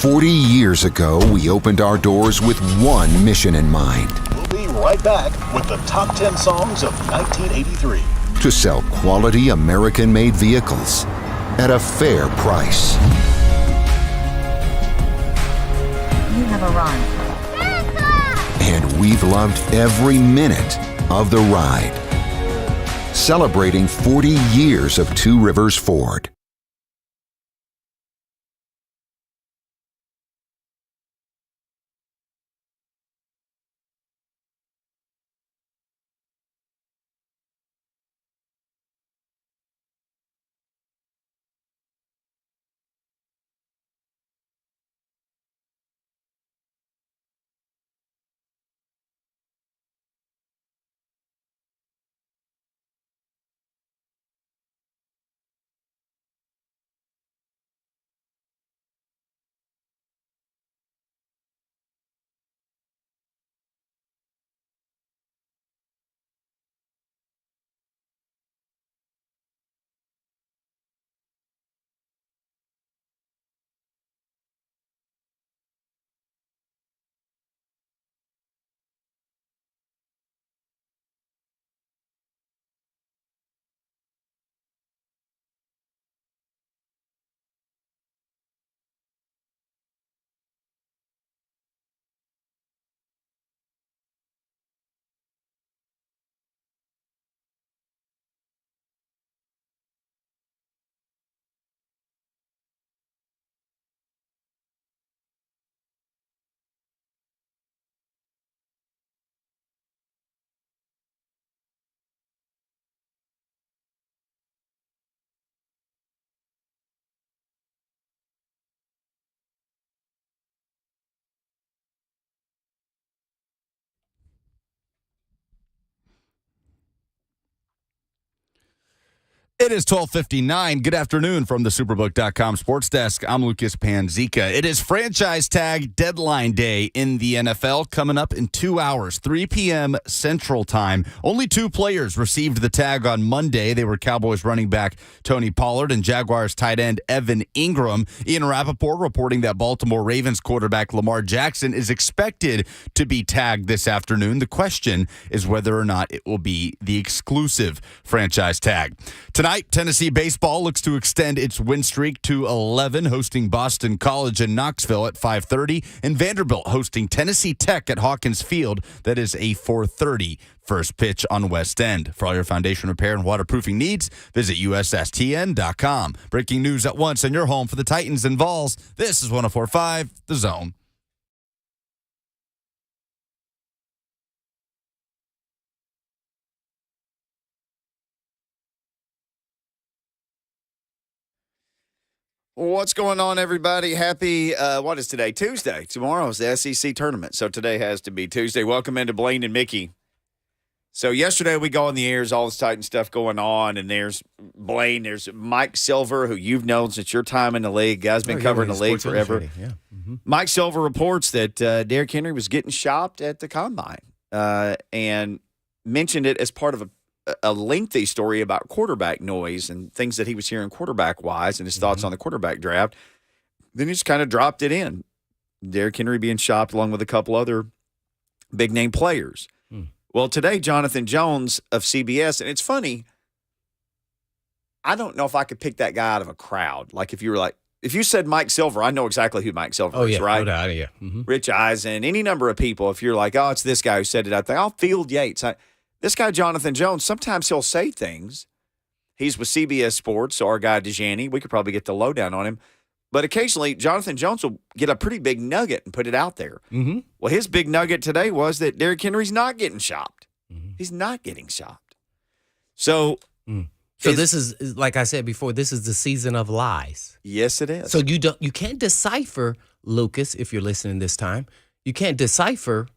40 years ago, we opened our doors with one mission in mind. We'll be right back with the top 10 songs of 1983. To sell quality American-made vehicles at a fair price. You have arrived. Santa! And we've loved every minute of the ride. Celebrating 40 years of Two Rivers Ford. It is 12:59. Good afternoon from the Superbook.com Sports Desk. I'm Lucas Panzica. It is franchise tag deadline day in the NFL coming up in 2 hours, 3 p.m. Central Time. Only two players received the tag on Monday. They were Cowboys running back Tony Pollard and Jaguars tight end Evan Ingram. Ian Rappaport reporting that Baltimore Ravens quarterback Lamar Jackson is expected to be tagged this afternoon. The question is whether or not it will be the exclusive franchise tag. Tonight, Tennessee baseball looks to extend its win streak to 11, hosting Boston College in Knoxville at 5:30, and Vanderbilt hosting Tennessee Tech at Hawkins Field. That is a 4:30 first pitch on West End. For all your foundation repair and waterproofing needs, visit USSTN.com. Breaking news at once in your home for the Titans and Vols. This is 104.5 The Zone. What's going on, everybody? Happy, what is today? Tuesday. Tomorrow is the SEC tournament, so today has to be Tuesday. Welcome into Blaine and Mickey. So yesterday we go on the airs, all this Titan stuff going on, and there's Blaine, there's Mike Silver, who you've known since your time in the league. Guy's been covering the league forever. Yeah. Mm-hmm. Mike Silver reports that Derrick Henry was getting shopped at the Combine and mentioned it as part of a lengthy story about quarterback noise and things that he was hearing quarterback-wise and his thoughts on the quarterback draft. Then he just kind of dropped it in. Derrick Henry being shopped along with a couple other big-name players. Well, today, Jonathan Jones of CBS, and it's funny, I don't know if I could pick that guy out of a crowd. Like if you said Mike Silver, I know exactly who Mike Silver is, right? No doubt, yeah. Mm-hmm. Rich Eisen, any number of people, if you're like, oh, it's this guy who said it, I think, oh, Field Yates. This guy, Jonathan Jones, sometimes he'll say things. He's with CBS Sports, so our guy DeJani, we could probably get the lowdown on him. But occasionally, Jonathan Jones will get a pretty big nugget and put it out there. Mm-hmm. Well, his big nugget today was that Derrick Henry's not getting shopped. Mm-hmm. He's not getting shopped. So, this is, like I said before, this is the season of lies. Yes, it is. So you can't decipher, Lucas, if you're listening this time, you can't decipher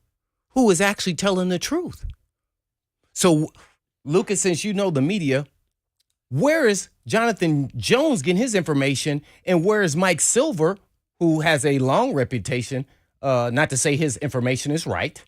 who is actually telling the truth. So, Lucas, since you know the media, where is Jonathan Jones getting his information, and where is Mike Silver, who has a long reputation, not to say his information is right?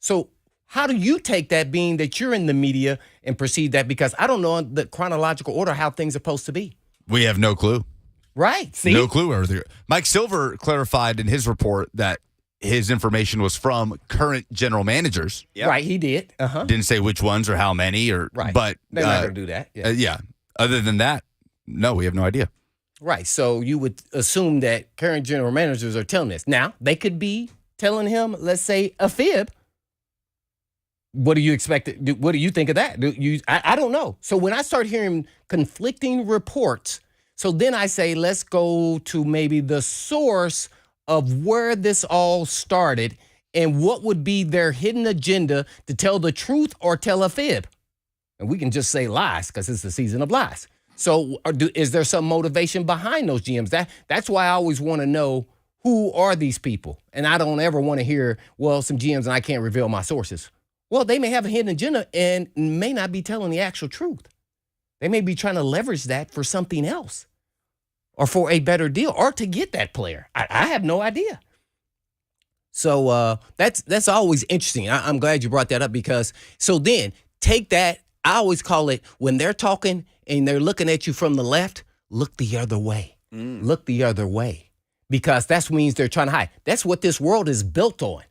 So how do you take that, being that you're in the media, and perceive that? Because I don't know the chronological order how things are supposed to be. We have no clue. Right. See? No clue earlier. Mike Silver clarified in his report that his information was from current general managers. Yep. Right, he did. Uh-huh. Didn't say which ones or how many, Right. but They're not going to do that. Yeah. yeah. Other than that, no, we have no idea. Right. So you would assume that current general managers are telling this. Now, they could be telling him, let's say, a fib. What do you expect? What do you think of that? I don't know. So when I start hearing conflicting reports, so then I say, let's go to maybe the source of where this all started and what would be their hidden agenda to tell the truth or tell a fib. And we can just say lies because it's the season of lies. So is there some motivation behind those GMs? That's why I always want to know, who are these people? And I don't ever want to hear, well, some GMs and I can't reveal my sources. Well, they may have a hidden agenda and may not be telling the actual truth. They may be trying to leverage that for something else or for a better deal or to get that player. I have no idea. So that's always interesting. I'm glad you brought that up because so then take that. I always call it when they're talking and they're looking at you from the left, look the other way. Look the other way because that means they're trying to hide. That's what this world is built on.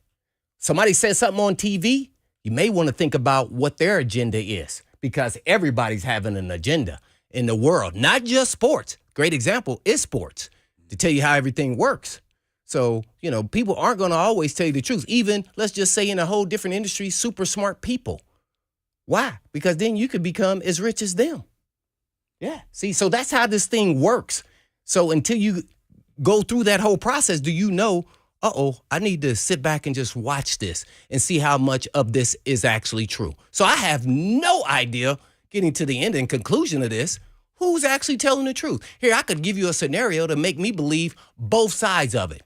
Somebody says something on TV, you may want to think about what their agenda is because everybody's having an agenda in the world, not just sports. Great example is sports to tell you how everything works. So, people aren't going to always tell you the truth. Even, let's just say in a whole different industry, super smart people. Why? Because then you could become as rich as them. Yeah. See, so that's how this thing works. So until you go through that whole process, do you know, I need to sit back and just watch this and see how much of this is actually true. So I have no idea, getting to the end and conclusion of this, who's actually telling the truth. Here, I could give you a scenario to make me believe both sides of it.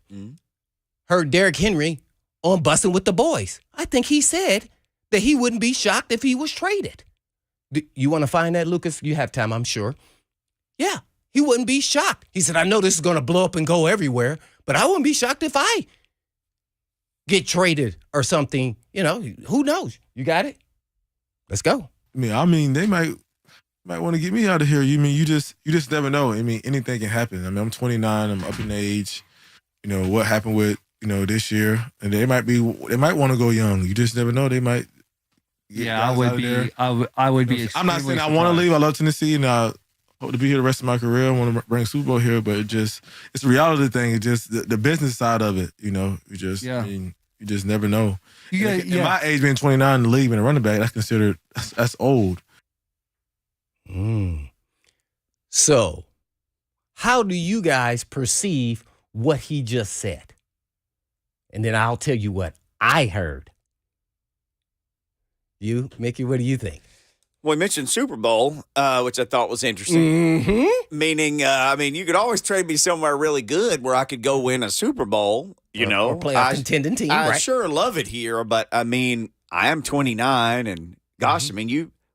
Heard Derrick Henry on Bussin' with the Boys. I think he said that he wouldn't be shocked if he was traded. You want to find that, Lucas? You have time, I'm sure. Yeah, he wouldn't be shocked. He said, I know this is going to blow up and go everywhere, but I wouldn't be shocked if I get traded or something. Who knows? You got it? Let's go. I mean, they might want to get me out of here. You just never know. Anything can happen. I'm 29. I'm up in age. What happened with this year, and they might want to go young. You just never know. They might. I would be. I would be. I'm not saying I want to leave. I love Tennessee, and I hope to be here the rest of my career. I want to bring Super Bowl here, but it's a reality thing. It's just the business side of it. You just never know. In my age, being 29 in the league and a running back, that's considered that's old. So, how do you guys perceive what he just said? And then I'll tell you what I heard. You, Mickey, what do you think? Well, we mentioned Super Bowl, which I thought was interesting. Meaning, you could always trade me somewhere really good where I could go win a Super Bowl, or play a contending team, I right? sure love it here, but I am 29, and gosh,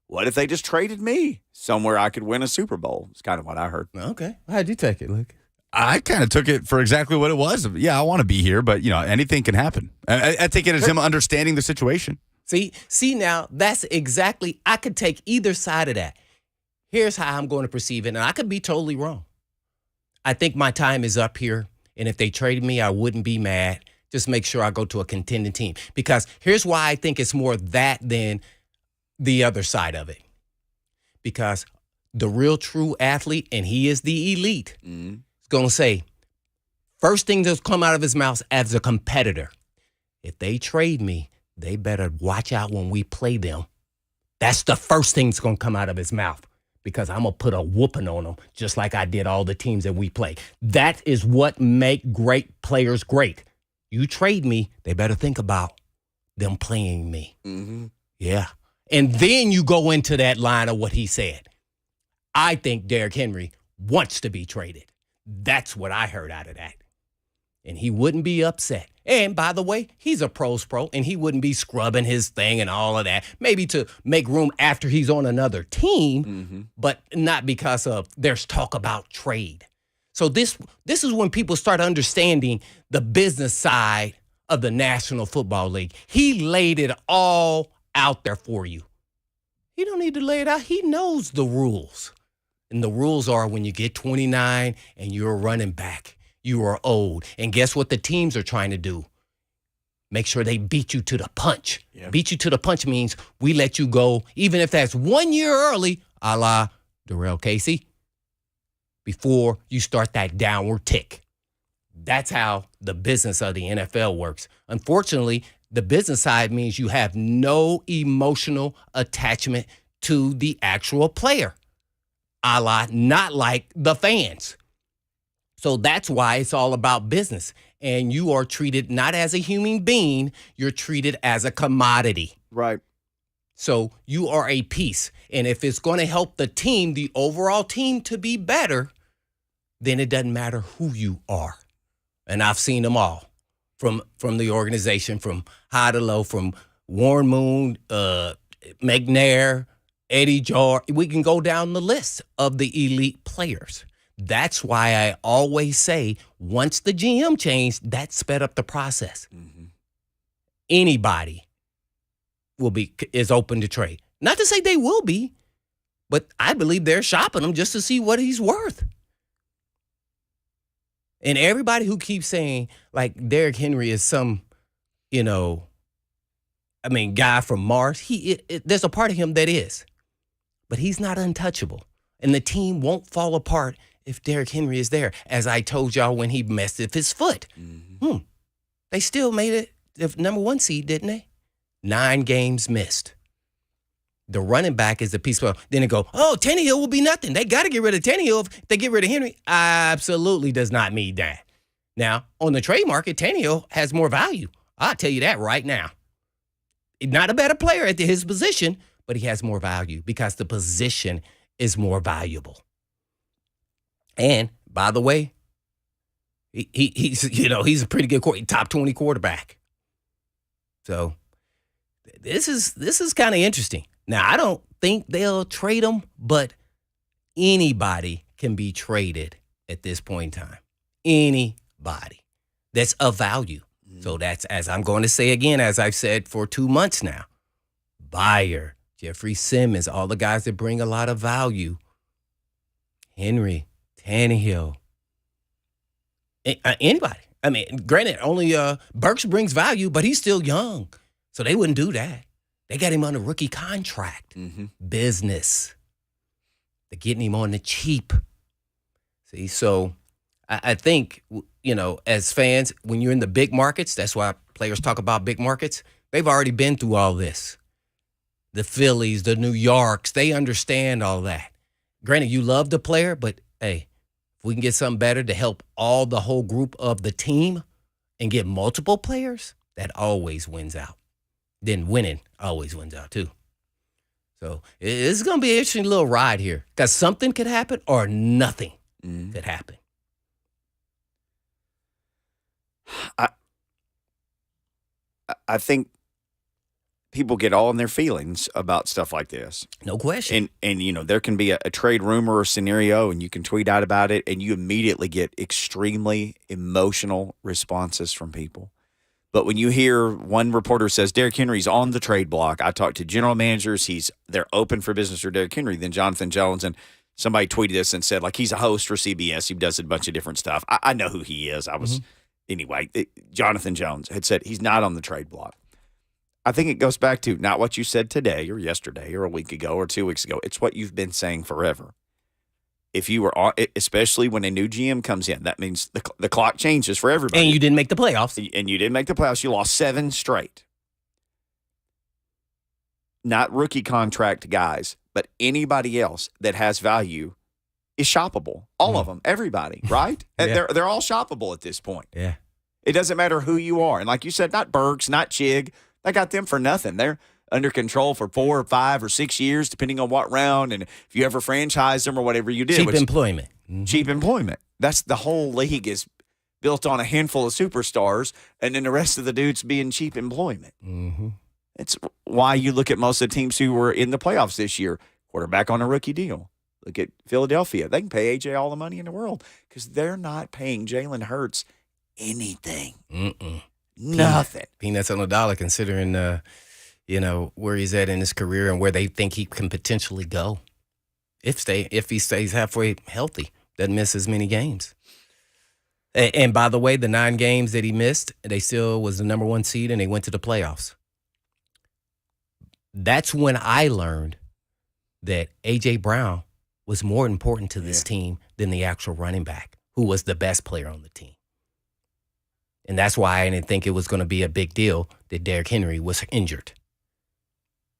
what if they just traded me somewhere I could win a Super Bowl? It's kind of what I heard. Okay. How'd you take it, Luke? I kind of took it for exactly what it was. Yeah, I want to be here, but, anything can happen. I take it as him understanding the situation. See now, that's exactly, I could take either side of that. Here's how I'm going to perceive it, and I could be totally wrong. I think my time is up here, and if they traded me, I wouldn't be mad. Just make sure I go to a contending team. Because here's why I think it's more that than the other side of it. Because the real true athlete, and he is the elite, is going to say, first thing that's come out of his mouth as a competitor, if they trade me, they better watch out when we play them. That's the first thing that's going to come out of his mouth because I'm going to put a whooping on them just like I did all the teams that we play. That is what make great players great. You trade me, they better think about them playing me. Yeah. And then you go into that line of what he said. I think Derrick Henry wants to be traded. That's what I heard out of that. And he wouldn't be upset. And by the way, he's a pro's pro, and he wouldn't be scrubbing his thing and all of that. Maybe to make room after he's on another team, but not because of there's talk about trade. So this is when people start understanding the business side of the National Football League. He laid it all out there for you. He don't need to lay it out. He knows the rules. And the rules are when you get 29 and you're a running back, you are old. And guess what the teams are trying to do? Make sure they beat you to the punch. Yeah. Beat you to the punch means we let you go, even if that's 1 year early, a la Darrell Casey, before you start that downward tick. That's how the business of the NFL works. Unfortunately, the business side means you have no emotional attachment to the actual player, a la not like the fans. So that's why it's all about business. And you are treated not as a human being, you're treated as a commodity. Right. So you are a piece. And if it's going to help the team, the overall team, to be better, then it doesn't matter who you are. And I've seen them all from the organization, from high to low, from Warren Moon, McNair, Eddie Jar. We can go down the list of the elite players. That's why I always say once the GM changed, that sped up the process. Mm-hmm. Anybody is open to trade. Not to say they will be, but I believe they're shopping him just to see what he's worth. And everybody who keeps saying, like, Derrick Henry is some, guy from Mars, there's a part of him that is. But he's not untouchable. And the team won't fall apart if Derrick Henry is there, as I told y'all when he messed with his foot. Mm-hmm. They still made it the number 1 seed, didn't they? 9 games missed. The running back is the piece of, then they go, oh, Tannehill will be nothing. They got to get rid of Tannehill if they get rid of Henry. Absolutely does not mean that. Now, on the trade market, Tannehill has more value. I'll tell you that right now. Not a better player at his position, but he has more value because the position is more valuable. And by the way, he's a pretty good top 20 quarterback. So this is kind of interesting. Now, I don't think they'll trade him, but anybody can be traded at this point in time. Anybody that's of value. So that's, as I'm going to say again, as I've said for 2 months now, Bayer, Jeffrey Simmons, all the guys that bring a lot of value. Henry, Tannehill, anybody. I mean, granted, only Burks brings value, but he's still young. So they wouldn't do that. They got him on a rookie contract. Mm-hmm. Business. They're getting him on the cheap. See, so I think, as fans, when you're in the big markets, that's why players talk about big markets. They've already been through all this. The Phillies, the New Yorks, they understand all that. Granted, you love the player, but hey, if we can get something better to help the whole group of the team and get multiple players, that always wins out. Then winning always wins out too. So it's going to be an interesting little ride here because something could happen or nothing could happen. I think people get all in their feelings about stuff like this. No question. And there can be a trade rumor or scenario, and you can tweet out about it, and you immediately get extremely emotional responses from people. But when you hear one reporter says Derrick Henry's on the trade block, I talked to general managers, they're open for business for Derrick Henry. Then Jonathan Jones, and somebody tweeted this and said, like, he's a host for CBS. He does a bunch of different stuff. I know who he is. Anyway, Jonathan Jones had said he's not on the trade block. I think it goes back to not what you said today or yesterday or a week ago or 2 weeks ago. It's what you've been saying forever. If you were on, especially when a new GM comes in, that means the clock changes for everybody. And you didn't make the playoffs. And you didn't make the playoffs. You lost 7 straight. Not rookie contract guys, but anybody else that has value is shoppable. All of them, everybody, right? Yeah. They're all shoppable at this point. Yeah. It doesn't matter who you are. And like you said, not Burks, not Chig. They got them for nothing. They're under control for 4 or 5 or 6 years, depending on what round. And if you ever franchise them or whatever you did. Cheap employment. Mm-hmm. Cheap employment. That's the whole league is built on a handful of superstars, and then the rest of the dudes being cheap employment. Mm-hmm. It's why you look at most of the teams who were in the playoffs this year, quarterback on a rookie deal. Look at Philadelphia. They can pay A.J. all the money in the world because they're not paying Jalen Hurts anything. Nothing. Peanuts on a dollar considering, where he's at in his career and where they think he can potentially go. if he stays halfway healthy, doesn't miss as many games. And by the way, the 9 games that he missed, they still was the number 1 seed and they went to the playoffs. That's when I learned that A.J. Brown was more important to this team than the actual running back, who was the best player on the team. And that's why I didn't think it was going to be a big deal that Derrick Henry was injured.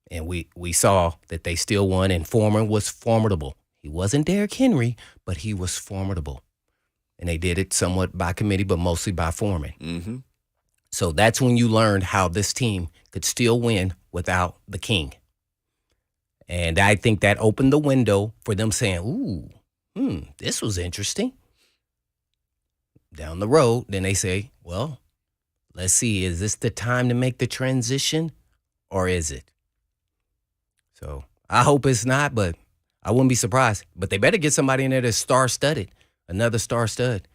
And we saw that they still won, and Foreman was formidable. He wasn't Derrick Henry, but he was formidable. And they did it somewhat by committee, but mostly by Foreman. Mm-hmm. So that's when you learned how this team could still win without the king. And I think that opened the window for them saying, this was interesting. Down the road, then they say, well, let's see, is this the time to make the transition or is it? So I hope it's not, but I wouldn't be surprised. But they better get somebody in there that's star-studded, another star stud.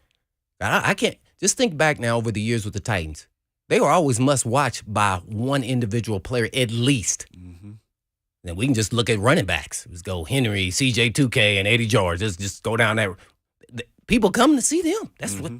I can't, just think back now over the years with the Titans. They were always must-watch by one individual player at least. Mm-hmm. Then we can just look at running backs. Let's go Henry, CJ 2K, and Eddie George. Let's just go down there. People come to see them. That's what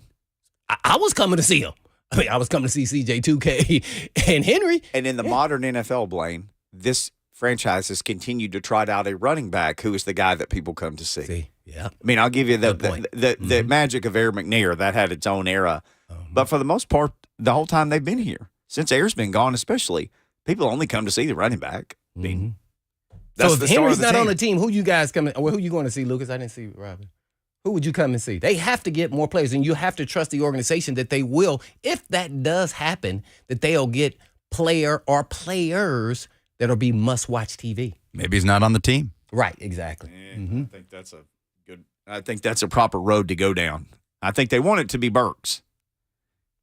I was coming to see them. I mean, I was coming to see CJ 2K and Henry. And in the modern NFL, Blaine, this franchise has continued to trot out a running back who is the guy that people come to see. Yeah. I mean, I'll give you the magic of Air McNair. That had its own era. But for the most part, the whole time they've been here, since Air's been gone especially, people only come to see the running back. I mean, that's so if Henry's not on the team, who you guys coming? Well, who you going to see, Lucas? I didn't see Robin. Who would you come and see? They have to get more players, and you have to trust the organization that they will, if that does happen, that they'll get player or players that'll be must-watch TV. Maybe he's not on the team. Right, exactly. I think that's a good. I think that's a proper road to go down. I think they want it to be Burks.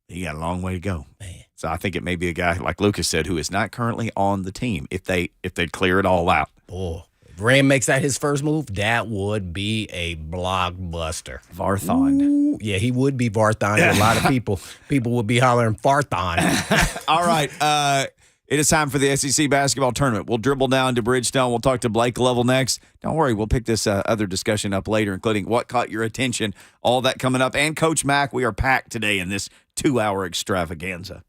He got a long way to go, man. So I think it may be a guy like Lucas said who is not currently on the team. If they clear it all out, if Rand makes that his first move, that would be a blockbuster. Varthon. Ooh, yeah, he would be Varthon. A lot of people would be hollering Farthon. All right. It is time for the SEC basketball tournament. We'll dribble down to Bridgestone. We'll talk to Blake Lovell next. Don't worry, we'll pick this other discussion up later, including what caught your attention, all that coming up. And Coach Mack, we are packed today in this 2-hour extravaganza.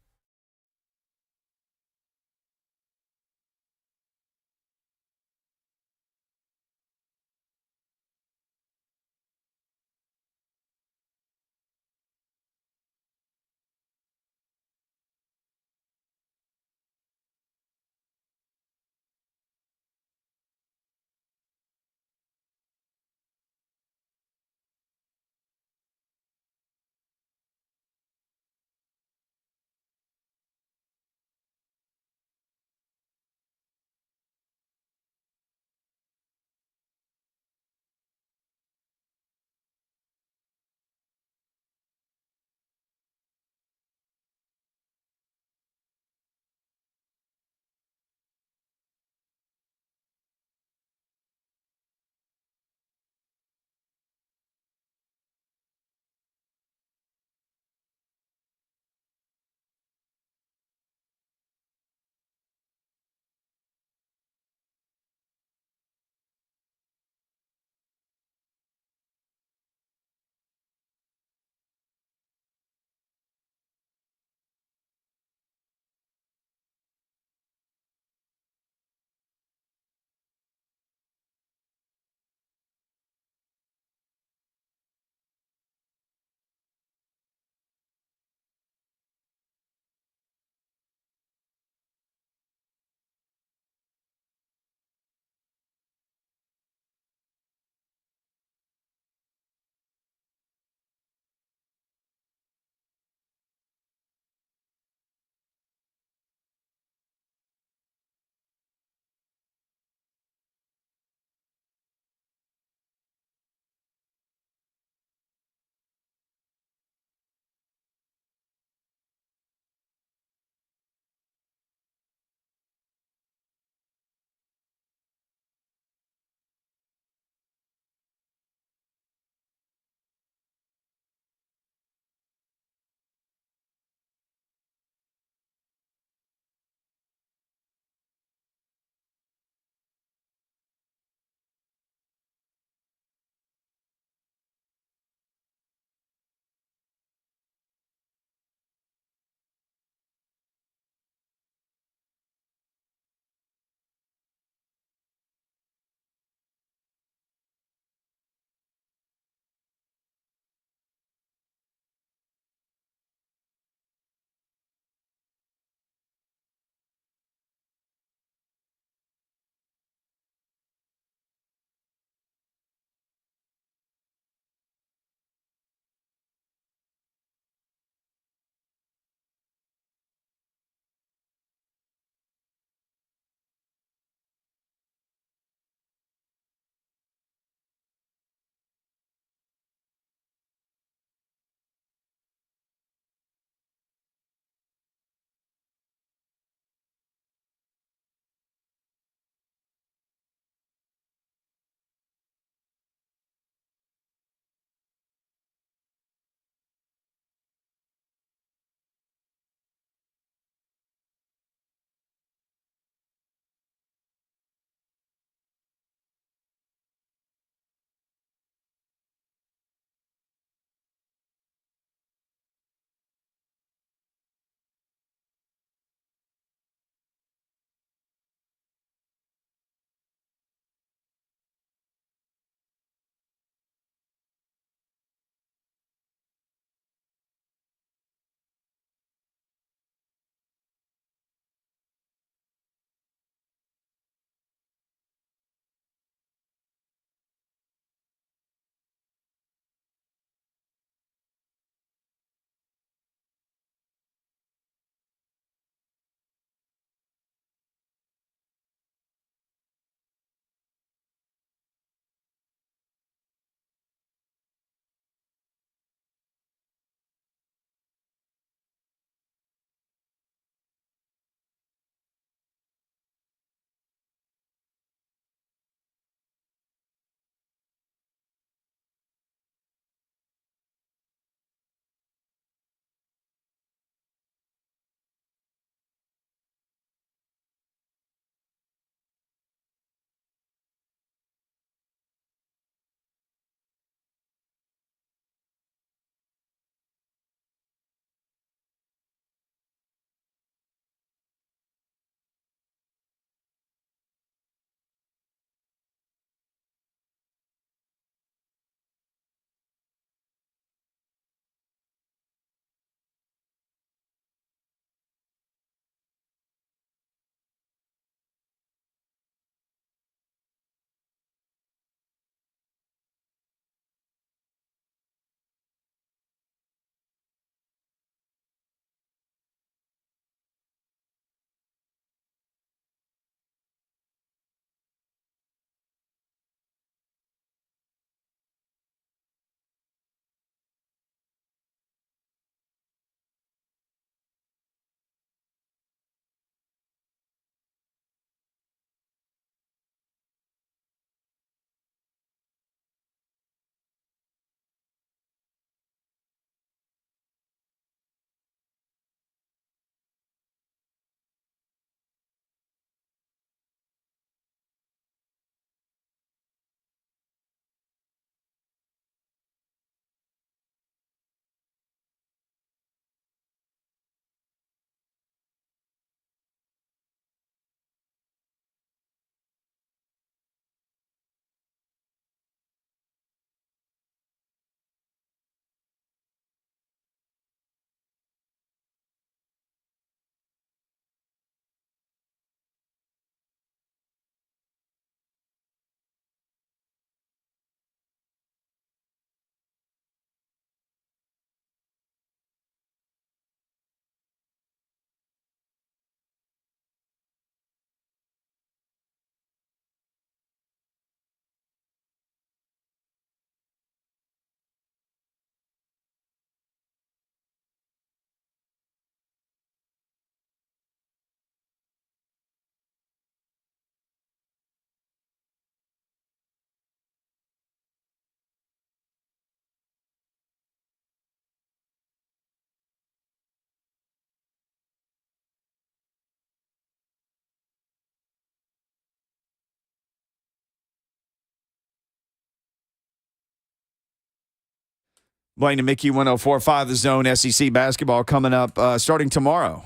Blaine and Mickey, 104.5 The Zone. SEC basketball coming up starting tomorrow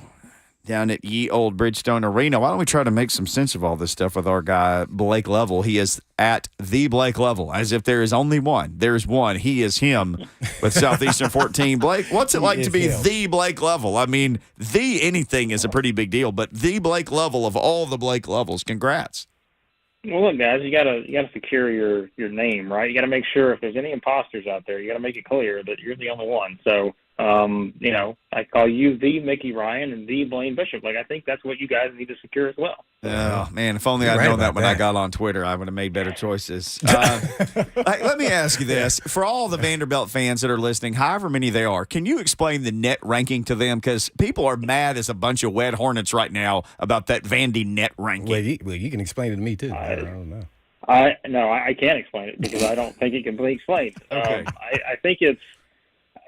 down at Ye Old Bridgestone Arena. Why don't we try to make some sense of all this stuff with our guy, Blake Lovell? He is at the Blake Lovell, as if there is only one. There's one. He is him with Southeastern 14. Blake, what's it like to be the Blake Lovell? I mean, the anything is a pretty big deal, but the Blake Lovell of all the Blake Lovells. Congrats. Well, look, guys, you gotta secure your name, right? You gotta make sure if there's any imposters out there, you gotta make it clear that you're the only one. So, I call you the Mickey Ryan and the Blaine Bishop. Like, I think that's what you guys need to secure as well. Oh, man, if only I'd known that when I got on Twitter, I would have made better choices. Let me ask you this. For all the Vanderbilt fans that are listening, however many they are, can you explain the net ranking to them? Because people are mad as a bunch of wet hornets right now about that Vandy net ranking. Well, you can explain it to me, too. I don't know. I can't explain it because I don't think it can be explained. Okay. I think it's –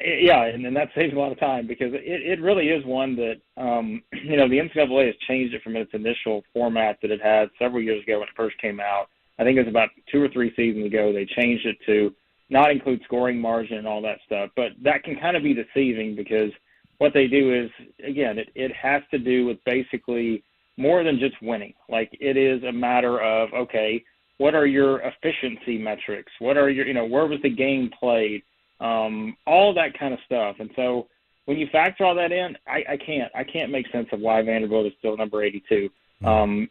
yeah, and that saves a lot of time because it really is one that, the NCAA has changed it from its initial format that it had several years ago when it first came out. I think it was about 2 or 3 seasons ago. They changed it to not include scoring margin and all that stuff. But that can kind of be deceiving because what they do is, again, it has to do with basically more than just winning. Like, it is a matter of, okay, what are your efficiency metrics? What are your, where was the game played? All that kind of stuff. And so when you factor all that in, I can't make sense of why Vanderbilt is still number 82.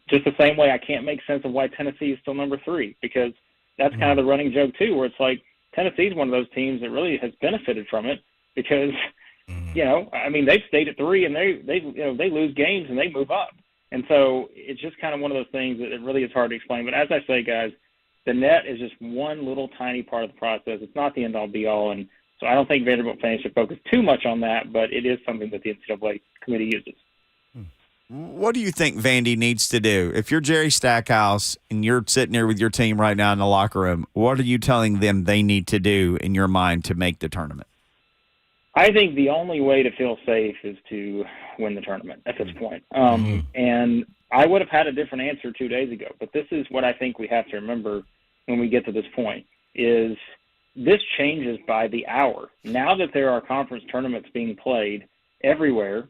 Just the same way I can't make sense of why Tennessee is still number 3, because that's kind of the running joke too, where it's like Tennessee is one of those teams that really has benefited from it because, they've stayed at 3 and they lose games and they move up. And so it's just kind of one of those things that it really is hard to explain. But as I say, guys, the net is just one little tiny part of the process. It's not the end-all, be-all. And so I don't think Vanderbilt fans should focus too much on that, but it is something that the NCAA committee uses. What do you think Vandy needs to do? If you're Jerry Stackhouse and you're sitting there with your team right now in the locker room, what are you telling them they need to do in your mind to make the tournament? I think the only way to feel safe is to win the tournament at this point. And I would have had a different answer 2 days ago, but this is what I think we have to remember when we get to this point, is this changes by the hour. Now that there are conference tournaments being played everywhere,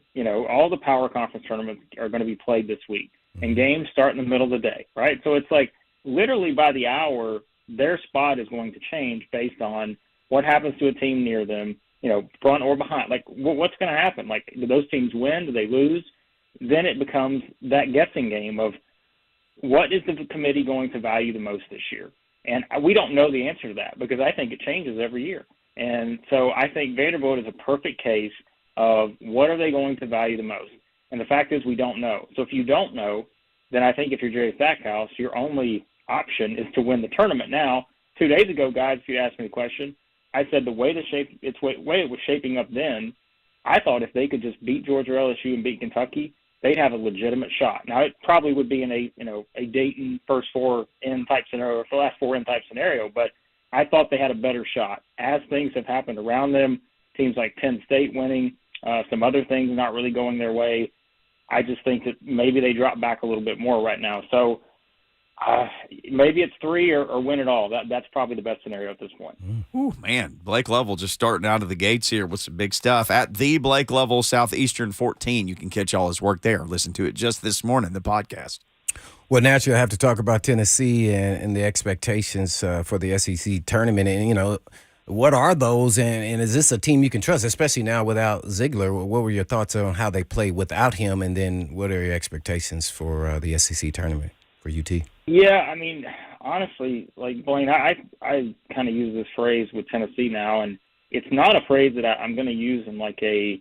all the power conference tournaments are going to be played this week, and games start in the middle of the day, right? So it's like literally by the hour, their spot is going to change based on what happens to a team near them, front or behind. Like, what's going to happen? Like, do those teams win? Do they lose? Then it becomes that guessing game of what is the committee going to value the most this year? And we don't know the answer to that because I think it changes every year. And so I think Vanderbilt is a perfect case of what are they going to value the most. And the fact is we don't know. So if you don't know, then I think if you're Jerry Stackhouse, your only option is to win the tournament. Now, 2 days ago, guys, if you asked me the question, I said the way it was shaping up then, I thought if they could just beat Georgia, LSU, and beat Kentucky, they'd have a legitimate shot. Now, it probably would be in a Dayton first 4 in type scenario, or last 4 in type scenario, but I thought they had a better shot. As things have happened around them, teams like Penn State winning, some other things not really going their way, I just think that maybe they drop back a little bit more right now. So maybe it's 3 or win it all. That's probably the best scenario at this point. Ooh, man, Blake Lovell just starting out of the gates here with some big stuff. At the Blake Lovell, Southeastern 14, you can catch all his work there. Listen to it just this morning, the podcast. Well, naturally, I have to talk about Tennessee and the expectations for the SEC tournament. And, what are those? And is this a team you can trust, especially now without Ziegler? What were your thoughts on how they played without him? And then what are your expectations for the SEC tournament for UT? Yeah, honestly, like Blaine, I kind of use this phrase with Tennessee now, and it's not a phrase that I'm going to use in like a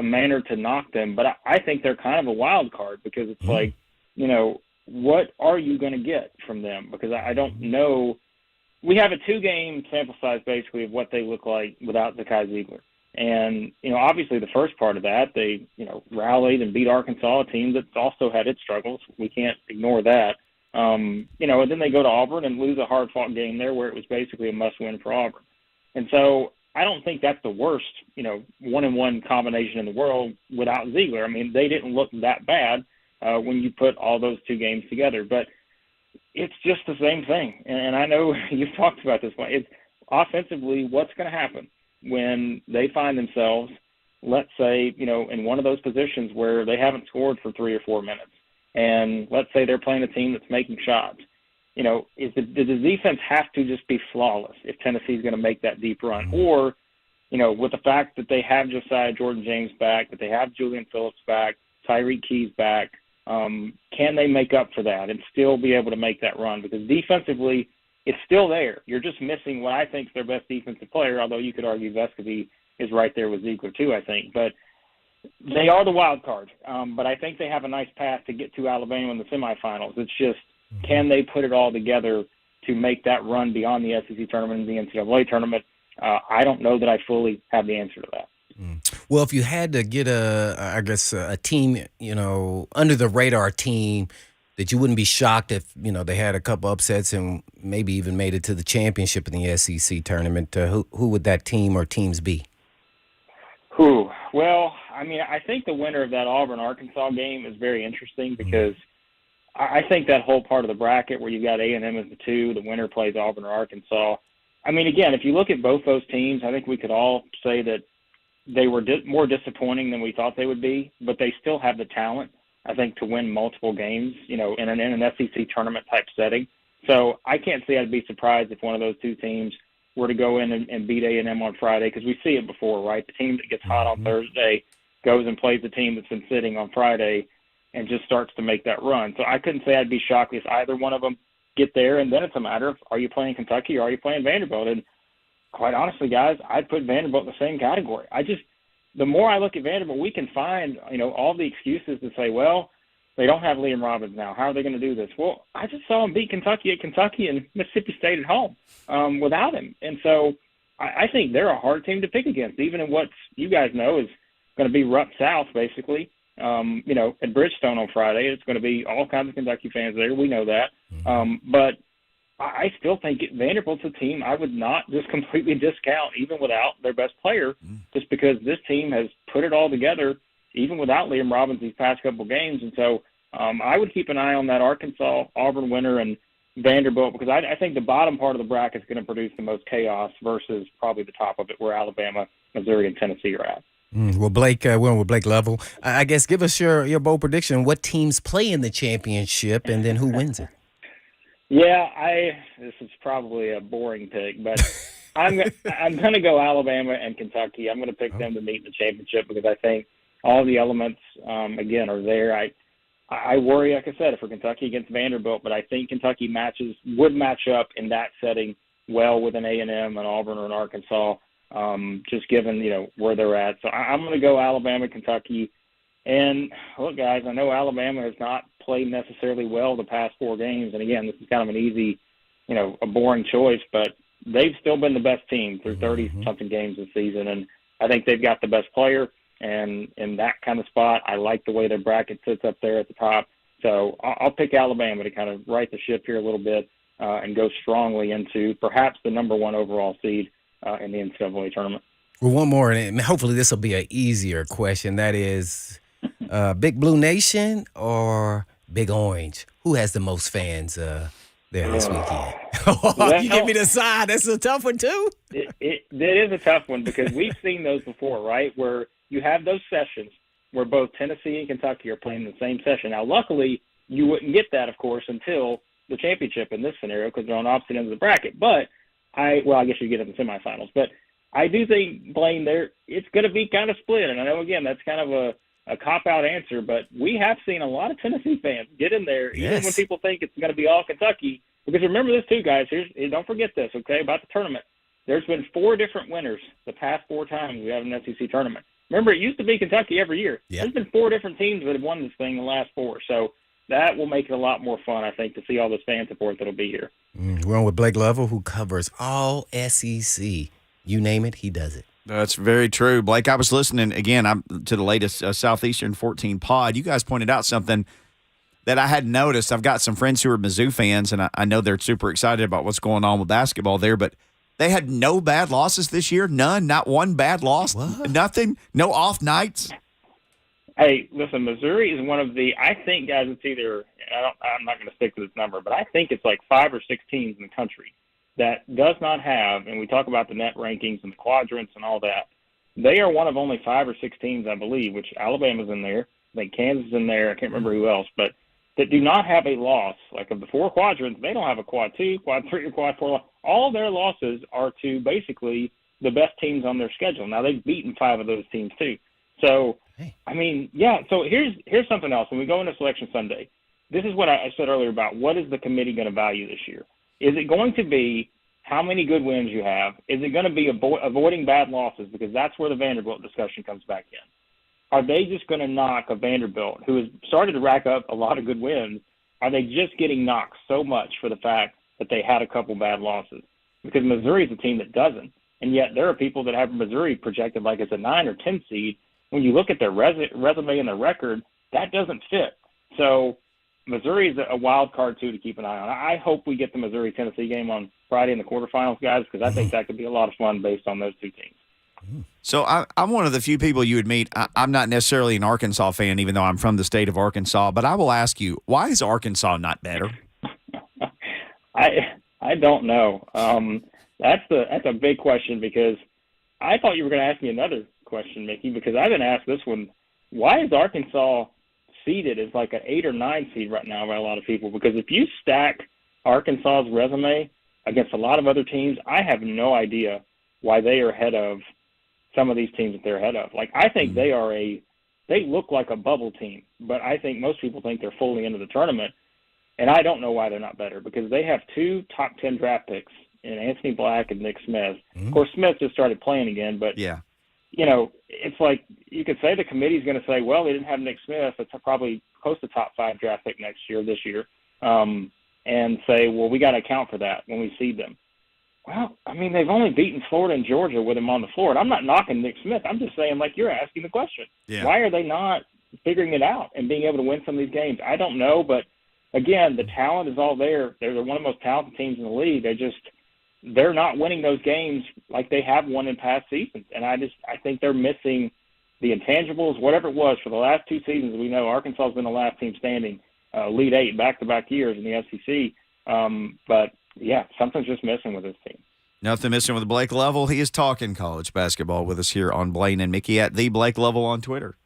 manner to knock them, but I think they're kind of a wild card because it's like, what are you going to get from them? Because I don't know. We have a 2-game sample size basically of what they look like without Zakai Ziegler. And, obviously the first part of that, they, rallied and beat Arkansas, a team that's also had its struggles. We can't ignore that. And then they go to Auburn and lose a hard-fought game there where it was basically a must-win for Auburn. And so I don't think that's the worst, 1-1 combination in the world without Ziegler. They didn't look that bad when you put all those 2 games together. But it's just the same thing. And I know you've talked about this one. It's offensively, what's going to happen? when they find themselves, let's say, in one of those positions where they haven't scored for 3 or 4 minutes. And let's say they're playing a team that's making shots. Does the defense have to just be flawless if Tennessee's going to make that deep run? Or, with the fact that they have Josiah Jordan-James back, that they have Julian Phillips back, Tyreek Keys back, can they make up for that and still be able to make that run? Because defensively, it's still there. You're just missing what I think is their best defensive player, although you could argue Vescovi is right there with Ziegler too, I think. But they are the wild card. But I think they have a nice path to get to Alabama in the semifinals. It's just, can they put it all together to make that run beyond the SEC tournament and the NCAA tournament? I don't know that I fully have the answer to that. Well, if you had to get a team, under the radar team that you wouldn't be shocked if, they had a couple upsets and maybe even made it to the championship in the SEC tournament, who would that team or teams be? Well, I think the winner of that Auburn-Arkansas game is very interesting because I think that whole part of the bracket where you got A&M as the 2, the winner plays Auburn or Arkansas. Again, if you look at both those teams, I think we could all say that they were more disappointing than we thought they would be, but they still have the talent, I think, to win multiple games, in an SEC tournament type setting. So I can't say I'd be surprised if one of those two teams were to go in and beat A&M on Friday, because we see it before, right? The team that gets hot on Thursday goes and plays the team that's been sitting on Friday and just starts to make that run. So I couldn't say I'd be shocked if either one of them get there, and then it's a matter of, are you playing Kentucky or are you playing Vanderbilt? And quite honestly, guys, I'd put Vanderbilt in the same category. The more I look at Vanderbilt, we can find, all the excuses to say, well, they don't have Liam Robbins now. How are they going to do this? Well, I just saw them beat Kentucky at Kentucky and Mississippi State at home without him. And so I think they're a hard team to pick against, even in what you guys know is going to be Rupp South, basically, at Bridgestone on Friday. It's going to be all kinds of Kentucky fans there. We know that. But I still think Vanderbilt's a team I would not just completely discount, even without their best player, just because this team has put it all together, even without Liam Robbins these past couple games. And so I would keep an eye on that Arkansas-Auburn winner and Vanderbilt, because I think the bottom part of the bracket is going to produce the most chaos versus probably the top of it, where Alabama, Missouri, and Tennessee are at. Well, Blake, we're with Blake Lovell. I guess give us your bold prediction. What teams play in the championship, and then who wins it? Yeah, this is probably a boring pick, but I'm going to go Alabama and Kentucky. I'm going to pick them to meet in the championship because I think all the elements, again, are there. I worry, like I said, for Kentucky against Vanderbilt, but I think Kentucky would match up in that setting well with an A&M, an Auburn, or an Arkansas, just given, where they're at. So I'm going to go Alabama, Kentucky. And look, guys, I know Alabama has not played necessarily well the past 4 games. And again, this is kind of an easy, a boring choice, but they've still been the best team through 30-something games this season. And I think they've got the best player. And in that kind of spot, I like the way their bracket sits up there at the top. So I'll pick Alabama to kind of right the ship here a little bit and go strongly into perhaps the number 1 overall seed in the NCAA tournament. Well, one more, and hopefully this will be an easier question. That is, Big Blue Nation or Big Orange? Who has the most fans there this weekend? You give me the side. That's a tough one, too. It is a tough one because we've seen those before, right, where you have those sessions where both Tennessee and Kentucky are playing the same session. Now, luckily, you wouldn't get that, of course, until the championship in this scenario because they're on opposite ends of the bracket. But I guess you get it in the semifinals. But I do think, Blaine, it's going to be kind of split. And I know, again, that's kind of a cop-out answer, but we have seen a lot of Tennessee fans get in there, even when people think it's going to be all Kentucky. Because remember this, too, guys. Don't forget this, okay, about the tournament. There's been 4 different winners the past 4 times we have an SEC tournament. Remember, it used to be Kentucky every year. Yeah. There's been 4 different teams that have won this thing in the last 4. So that will make it a lot more fun, I think, to see all this fan support that'll be here. We're on with Blake Lovell, who covers all SEC. You name it, he does it. That's very true. Blake, I was listening, again, to the latest Southeastern 14 pod. You guys pointed out something that I hadn't noticed. I've got some friends who are Mizzou fans, and I know they're super excited about what's going on with basketball there, but they had no bad losses this year. None. Not one bad loss. What? Nothing. No off nights. Hey, listen, Missouri is one of I think, guys, it's either, I'm not going to stick to this number, but I think it's like 5 or 6 teams in the country that does not have, and we talk about the net rankings and the quadrants and all that, they are one of only 5 or 6 teams, I believe, which Alabama's in there, I think Kansas is in there, I can't remember who else, but that do not have a loss. Like of the 4 quadrants, they don't have a quad 2, quad 3, or quad 4 loss. All their losses are to basically the best teams on their schedule. Now, they've beaten 5 of those teams too. So, I mean, yeah, so here's something else. When we go into Selection Sunday, this is what I said earlier about what is the committee going to value this year. Is it going to be how many good wins you have? Is it going to be avoiding bad losses? Because that's where the Vanderbilt discussion comes back in. Are they just going to knock a Vanderbilt who has started to rack up a lot of good wins? Are they just getting knocked so much for the fact that they had a couple bad losses? Because Missouri is a team that doesn't. And yet there are people that have Missouri projected like it's a 9 or 10 seed. When you look at their resume and their record, that doesn't fit. So Missouri is a wild card, too, to keep an eye on. I hope we get the Missouri-Tennessee game on Friday in the quarterfinals, guys, because I think that could be a lot of fun based on those 2 teams. So I'm one of the few people you would meet. I'm not necessarily an Arkansas fan, even though I'm from the state of Arkansas. But I will ask you, why is Arkansas not better? I don't know. That's a big question because I thought you were going to ask me another question, Mickey, because I've been asked this one. Why is Arkansas seeded as like an 8 or 9 seed right now by a lot of people? Because if you stack Arkansas's resume against a lot of other teams, I have no idea why they are ahead of some of these teams that they're ahead of. Like, I think they look like a bubble team, but I think most people think they're fully into the tournament, and I don't know why they're not better because they have 2 top 10 draft picks in Anthony Black and Nick Smith. Of course, Smith just started playing again, but you know, it's like you could say the committee's going to say, well, they didn't have Nick Smith. It's probably close to top 5 draft pick this year, and say, well, we got to account for that when we seed them. Well, I mean, they've only beaten Florida and Georgia with him on the floor. And I'm not knocking Nick Smith. I'm just saying, like, you're asking the question. Yeah. Why are they not figuring it out and being able to win some of these games? I don't know, but, again, the talent is all there. They're one of the most talented teams in the league. They're not winning those games like they have won in past seasons. And I think they're missing the intangibles, whatever it was. For the last 2 seasons, we know Arkansas has been the last team standing, Elite 8 back-to-back years in the SEC. But, yeah, something's just missing with this team. Nothing missing with Blake Lovell. He is talking college basketball with us here on Blaine and Mickey at the Blake Lovell on Twitter.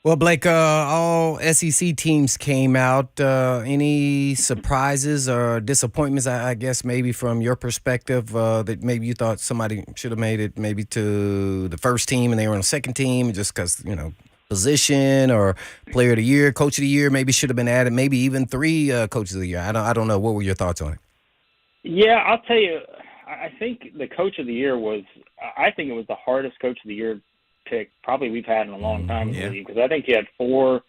Well, Blake, all SEC teams came out. Any surprises or disappointments, I guess, maybe from your perspective, that maybe you thought somebody should have made it maybe to the first team and they were on the second team just because, you know, position or player of the year, coach of the year, maybe should have been added, maybe even 3 coaches of the year. I don't know. What were your thoughts on it? Yeah, I'll tell you, I think the coach of the year I think it was the hardest coach of the year pick probably we've had in a long time in the league, because I think you had 4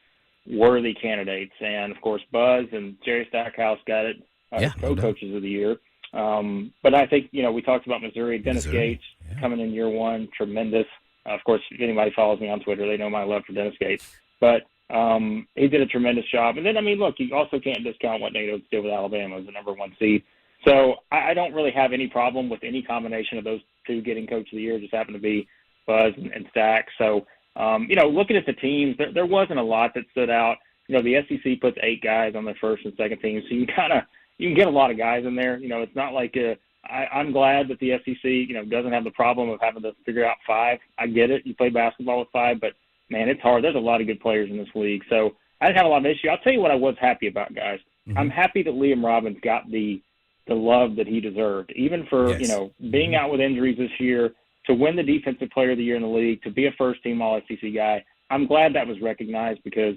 worthy candidates. And, of course, Buzz and Jerry Stackhouse got it as co-coaches of the year. But I think, you know, we talked about Missouri. Dennis Gates coming in year 1, tremendous. Of course, if anybody follows me on Twitter, they know my love for Dennis Gates. But he did a tremendous job. And then, I mean, look, you also can't discount what Nate Oates did with Alabama as the number 1 seed. So I don't really have any problem with any combination of those 2 getting coach of the year. It just happened to be Buzz and Stack. So, you know, looking at the teams, there wasn't a lot that stood out. You know, the SEC puts 8 guys on their first and second team, so you can get a lot of guys in there. You know, it's not like I'm glad that the SEC, you know, doesn't have the problem of having to figure out 5. I get it. You play basketball with 5, but, man, it's hard. There's a lot of good players in this league. So I didn't have a lot of issue. I'll tell you what I was happy about, guys. I'm happy that Liam Robbins got the love that he deserved, even for, you know, being out with injuries this year, to win the Defensive Player of the Year in the league, to be a first-team All-SEC guy. I'm glad that was recognized, because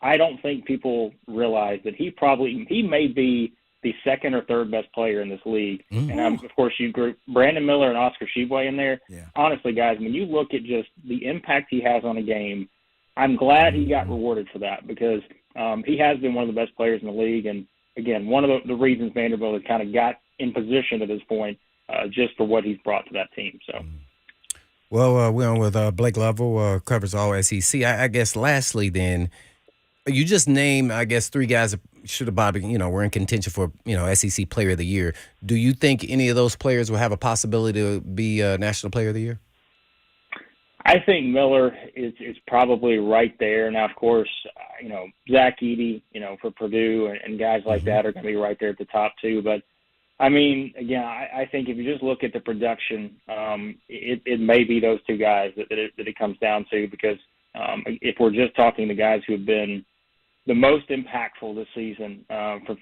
I don't think people realize that he may be the 2nd or 3rd best player in this league. And, of course, you group Brandon Miller and Oscar Tshiebwe in there. Yeah. Honestly, guys, when you look at just the impact he has on a game, I'm glad he got rewarded for that, because he has been one of the best players in the league. And, again, one of the reasons Vanderbilt has kind of got in position to this point, just for what he's brought to that team. So, well, we're on with Blake Lovell, covers all SEC. I guess lastly then, you just named, I guess, 3 guys that should have probably, you know, were in contention for, you know, SEC Player of the Year. Do you think any of those players will have a possibility to be National Player of the Year? I think Miller is probably right there. Now, of course, you know, Zach Edey, you know, for Purdue and guys like that are going to be right there at the top 2. But I mean, again, I think if you just look at the production, it may be those two guys that it comes down to, because if we're just talking the guys who have been the most impactful this season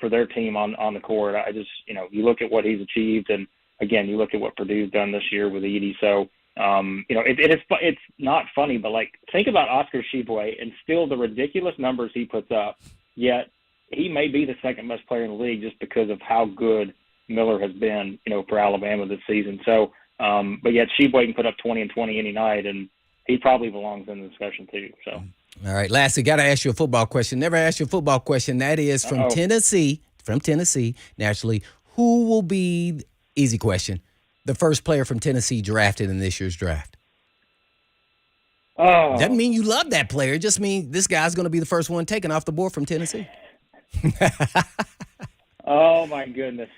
for their team on the court, I just, you look at what he's achieved, and again, you look at what Purdue's done this year with Edey. So, it's not funny, but like, think about Oscar Tshiebwe and still the ridiculous numbers he puts up, yet he may be the second best player in the league just because of how good Miller has been, for Alabama this season. So, but yet Tshiebwe can put up 20 and 20 any night, and he probably belongs in the discussion too. So, all right, lastly, got to ask you a football question. Never asked you a football question. That is from Tennessee. From Tennessee, naturally, who will be, easy question, the first player from Tennessee drafted in this year's draft? Oh, doesn't mean you love that player. It just means this guy's going to be the first one taken off the board from Tennessee. Oh my goodness.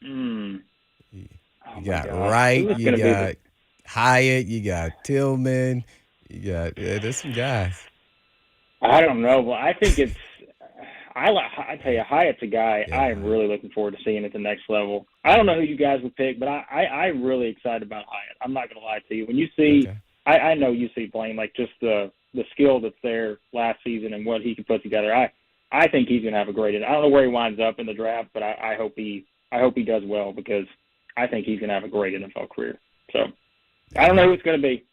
You got Wright, you got Hyatt, you got Tillman, you got there's some guys. I don't know, but I think it's. I tell you, Hyatt's a guy I am really looking forward to seeing at the next level. I don't know who you guys would pick, but I'm really excited about Hyatt. I'm not going to lie to you. When you see, I know you see Blaine, like just the skill that's there last season and what he can put together. I think he's going to have a great. I don't know where he winds up in the draft, but I hope he does well, because I think he's going to have a great NFL career. So I don't know who it's going to be.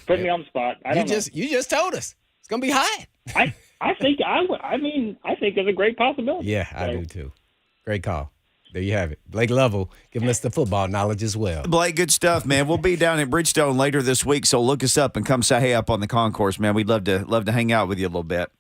Put me on the spot. I don't know. You just told us it's going to be Hyatt. I think I think there's a great possibility. Yeah, I do too. Great call. There you have it. Blake Lovell giving us the football knowledge as well. Blake, good stuff, man. We'll be down at Bridgestone later this week, so look us up and come say hey up on the concourse, man. We'd love to hang out with you a little bit.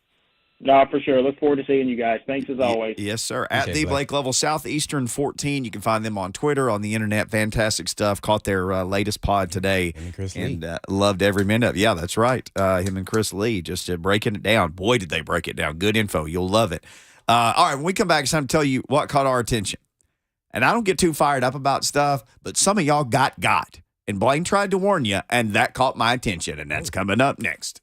No, for sure. Look forward to seeing you guys. Thanks as always. Yes, sir. Appreciate At the Blake Lovell, Southeastern 14. You can find them on Twitter, on the internet. Fantastic stuff. Caught their latest pod today. And Chris and Lee. Loved every minute of it. Yeah, that's right. Him and Chris Lee just breaking it down. Boy, did they break it down. Good info. You'll love it. All right, when we come back, it's time to tell you what caught our attention. And I don't get too fired up about stuff, but some of y'all got. And Blaine tried to warn you, and that caught my attention. And that's coming up next.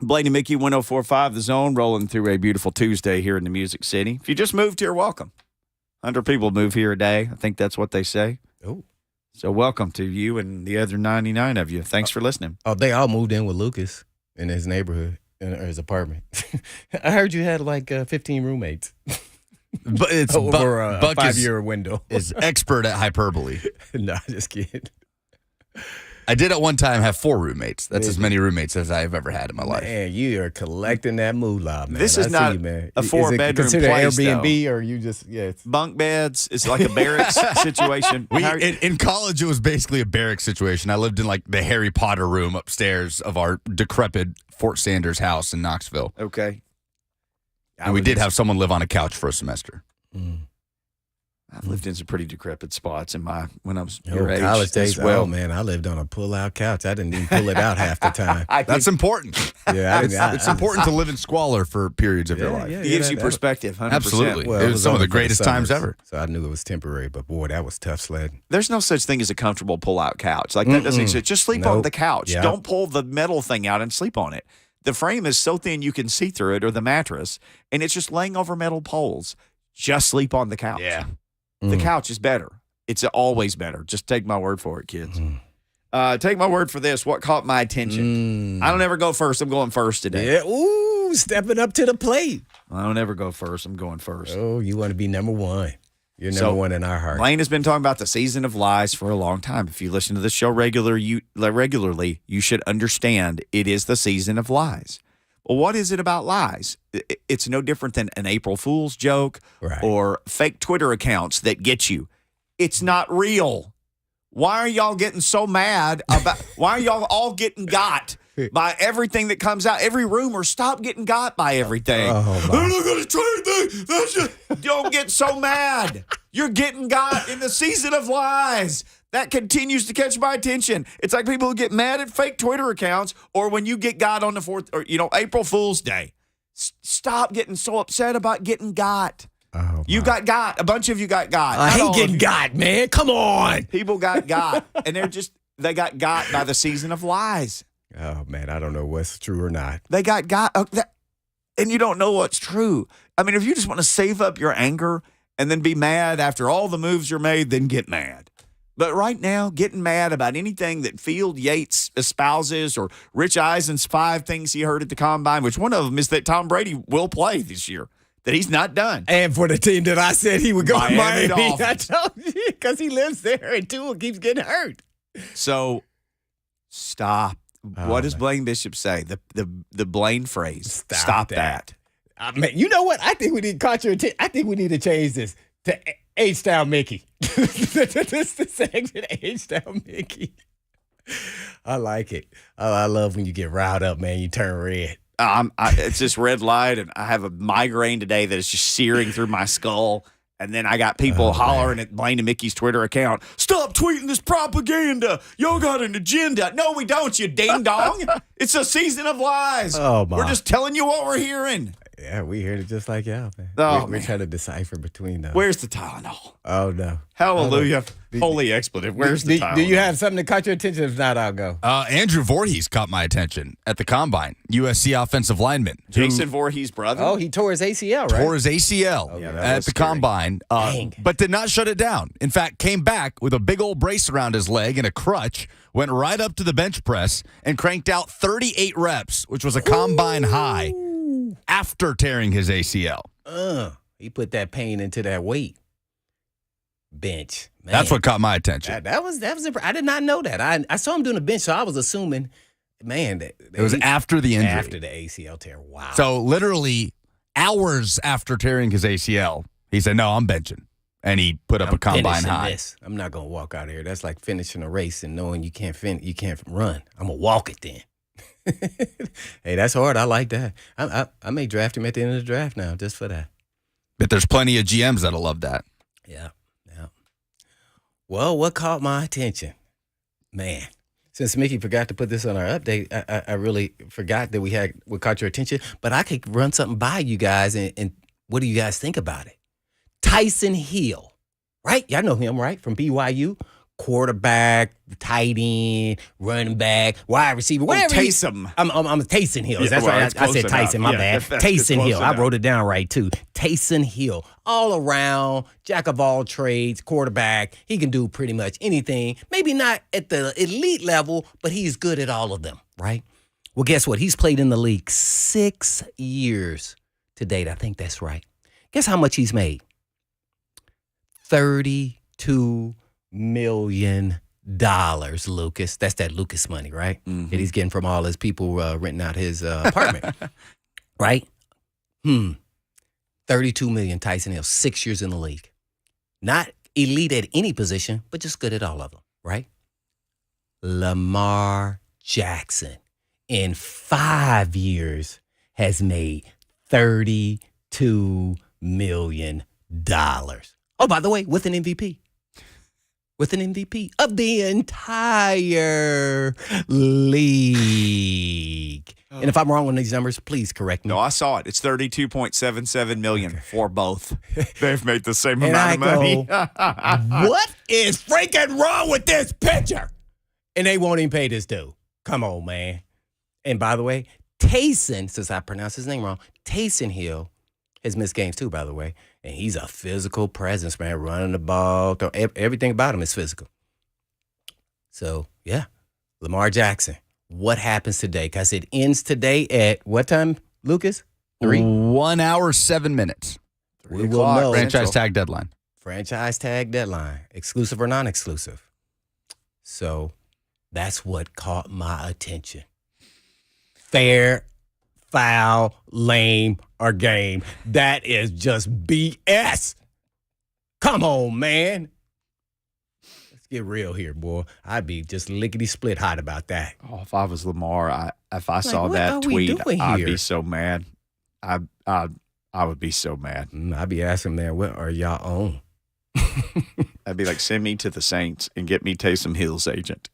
Blaine and Mickey, 104.5 The Zone, rolling through a beautiful Tuesday here in the Music City. If you just moved here, welcome. 100 people move here a day. I think that's what they say. Oh. So welcome to you and the other 99 of you. Thanks for listening. Oh, they all moved in with Lucas in his neighborhood, or his apartment. I heard you had like 15 roommates. But it's over a Buck 5-year window. is expert at hyperbole. No, just kidding. I did at one time have 4 roommates. That's as many roommates as I've ever had in my life. Man, you are collecting that moolah, man. This is not man. a 4-bedroom Is it place, Airbnb, or you just it's bunk beds. It's like a barracks situation. In college, it was basically a barracks situation. I lived in like the Harry Potter room upstairs of our decrepit Fort Sanders house in Knoxville. Okay. And we did have someone live on a couch for a semester. I've lived in some pretty decrepit spots when I was your age college days. as well. Oh man, I lived on a pull-out couch. I didn't even pull it out half the time. That's important. Yeah, it's important to live in squalor for periods of your life. It gives you perspective, 100%. Absolutely. Well, it was some of only the for greatest times summers, ever. So I knew it was temporary, but boy, that was tough sledding. There's no such thing as a comfortable pull-out couch. Like that doesn't exist. Just sleep on the couch. Yeah. Don't pull the metal thing out and sleep on it. The frame is so thin you can see through it, or the mattress, and it's just laying over metal poles. Just sleep on the couch. Yeah. The couch is better. It's always better. Just take my word for it, kids. Take my word for this. What caught my attention? I don't ever go first. I'm going first today. Yeah, ooh, stepping up to the plate. I don't ever go first. I'm going first. Oh, you want to be number one. You're number one in our heart. Lane has been talking about the season of lies for a long time. If you listen to the show regularly, you should understand it is the season of lies. Well, what is it about lies? It's no different than an April Fool's joke or fake Twitter accounts that get you. It's not real. Why are y'all getting so mad about why are y'all all getting got by everything that comes out? Every rumor, stop getting got by everything. They're not going to try anything. That's just, don't get so mad. You're getting got in the season of lies. That continues to catch my attention. It's like people who get mad at fake Twitter accounts, or when you get got on the 4th, or April Fool's Day. Stop getting so upset about getting got. You got. A bunch of you got. I hate getting got, man. Come on. People got, and they got by the season of lies. Oh man, I don't know what's true or not. They got, and you don't know what's true. I mean, if you just want to save up your anger and then be mad after all the moves you're made, then get mad. But right now, getting mad about anything that Field Yates espouses or Rich Eisen's 5 things he heard at the Combine, which one of them is that Tom Brady will play this year, that he's not done. And for the team that I said he would go to Miami Miami, I Dolphins. told you, because he lives there and Tua keeps getting hurt. So stop. What does Blaine Bishop say? The Blaine phrase. Stop that. Man, you know what? I think we need I think we need to change this to H-Style Mickey. This the segment, H-Style Mickey. I like it. I love when you get riled up, man. You turn red. It's this red light, and I have a migraine today that is just searing through my skull. And then I got people hollering at Blaine and Mickey's Twitter account, stop tweeting this propaganda. Y'all got an agenda. No, we don't, you ding-dong. It's a season of lies. Oh, my. We're just telling you what we're hearing. Yeah, we heard it just like y'all, man. Oh, we're trying to decipher between those. Where's the Tylenol? Oh, no. Hallelujah. Holy expletive. Where's the Tylenol? Do you have something that caught your attention? If not, I'll go. Andrew Voorhees caught my attention at the Combine, USC offensive lineman. Jason Voorhees' brother? Oh, he tore his ACL, right? Tore his ACL at the Combine, but did not shut it down. In fact, came back with a big old brace around his leg and a crutch, went right up to the bench press, and cranked out 38 reps, which was a Combine high, after tearing his ACL. He put that pain into that weight bench. Man. That's what caught my attention. That was I did not know that. I saw him doing a bench, so I was assuming, man, that it was after the injury. After the ACL tear. Wow. So literally hours after tearing his ACL, he said, "No, I'm benching." And he put up a Combine high. I'm not going to walk out of here. That's like finishing a race and knowing you can't run. I'm going to walk it then. Hey, that's hard. I like that. I may draft him at the end of the draft now just for that. But there's plenty of GMs that'll love that. Yeah. Well, what caught my attention? Man, since Mickey forgot to put this on our update, I really forgot that what caught your attention. But I could run something by you guys, and what do you guys think about it? Tyson Hill, right? Y'all know him, right? From BYU. quarterback, tight end, running back, wide receiver, whatever. Taysom. I'm Taysom Hill. That's right. I said Tyson. My bad. Taysom Hill. I wrote it down right too. Taysom Hill, all around, jack of all trades, quarterback. He can do pretty much anything. Maybe not at the elite level, but he's good at all of them. Right. Well, guess what? He's played in the league 6 years to date. I think that's right. Guess how much he's made? $32 million, Lucas. That's that Lucas money, right? Mm-hmm. That he's getting from all his people renting out his apartment, right? 32 million, Tyson Hill, 6 years in the league. Not elite at any position, but just good at all of them, right? Lamar Jackson, in 5 years, has made $32 million. Oh, by the way, with an MVP. With an MVP of the entire league. And if I'm wrong on these numbers, please correct me. No, I saw it. It's $32.77 million for both. They've made the same And amount of money. What is freaking wrong with this pitcher? And they won't even pay this dude. Come on, man. And by the way, Taysom, since I pronounced his name wrong, Taysom Hill has missed games too, by the way. And he's a physical presence, man, running the ball. Everything about him is physical. So, yeah, Lamar Jackson. What happens today? Because it ends today at what time, Lucas? 3? 1 hour, 7 minutes. We will know. Franchise tag deadline. Franchise tag deadline. Exclusive or non-exclusive. So that's what caught my attention. Fair, foul, lame, or game. That is just BS. Come on, man. Let's get real here, boy. I'd be just lickety-split hot about that. Oh, if I was Lamar, if I saw what that are we tweet, doing I'd here? be so mad. I would be so mad. I'd be asking, man, what are y'all on? I'd be like, send me to the Saints and get me Taysom Hill's agent.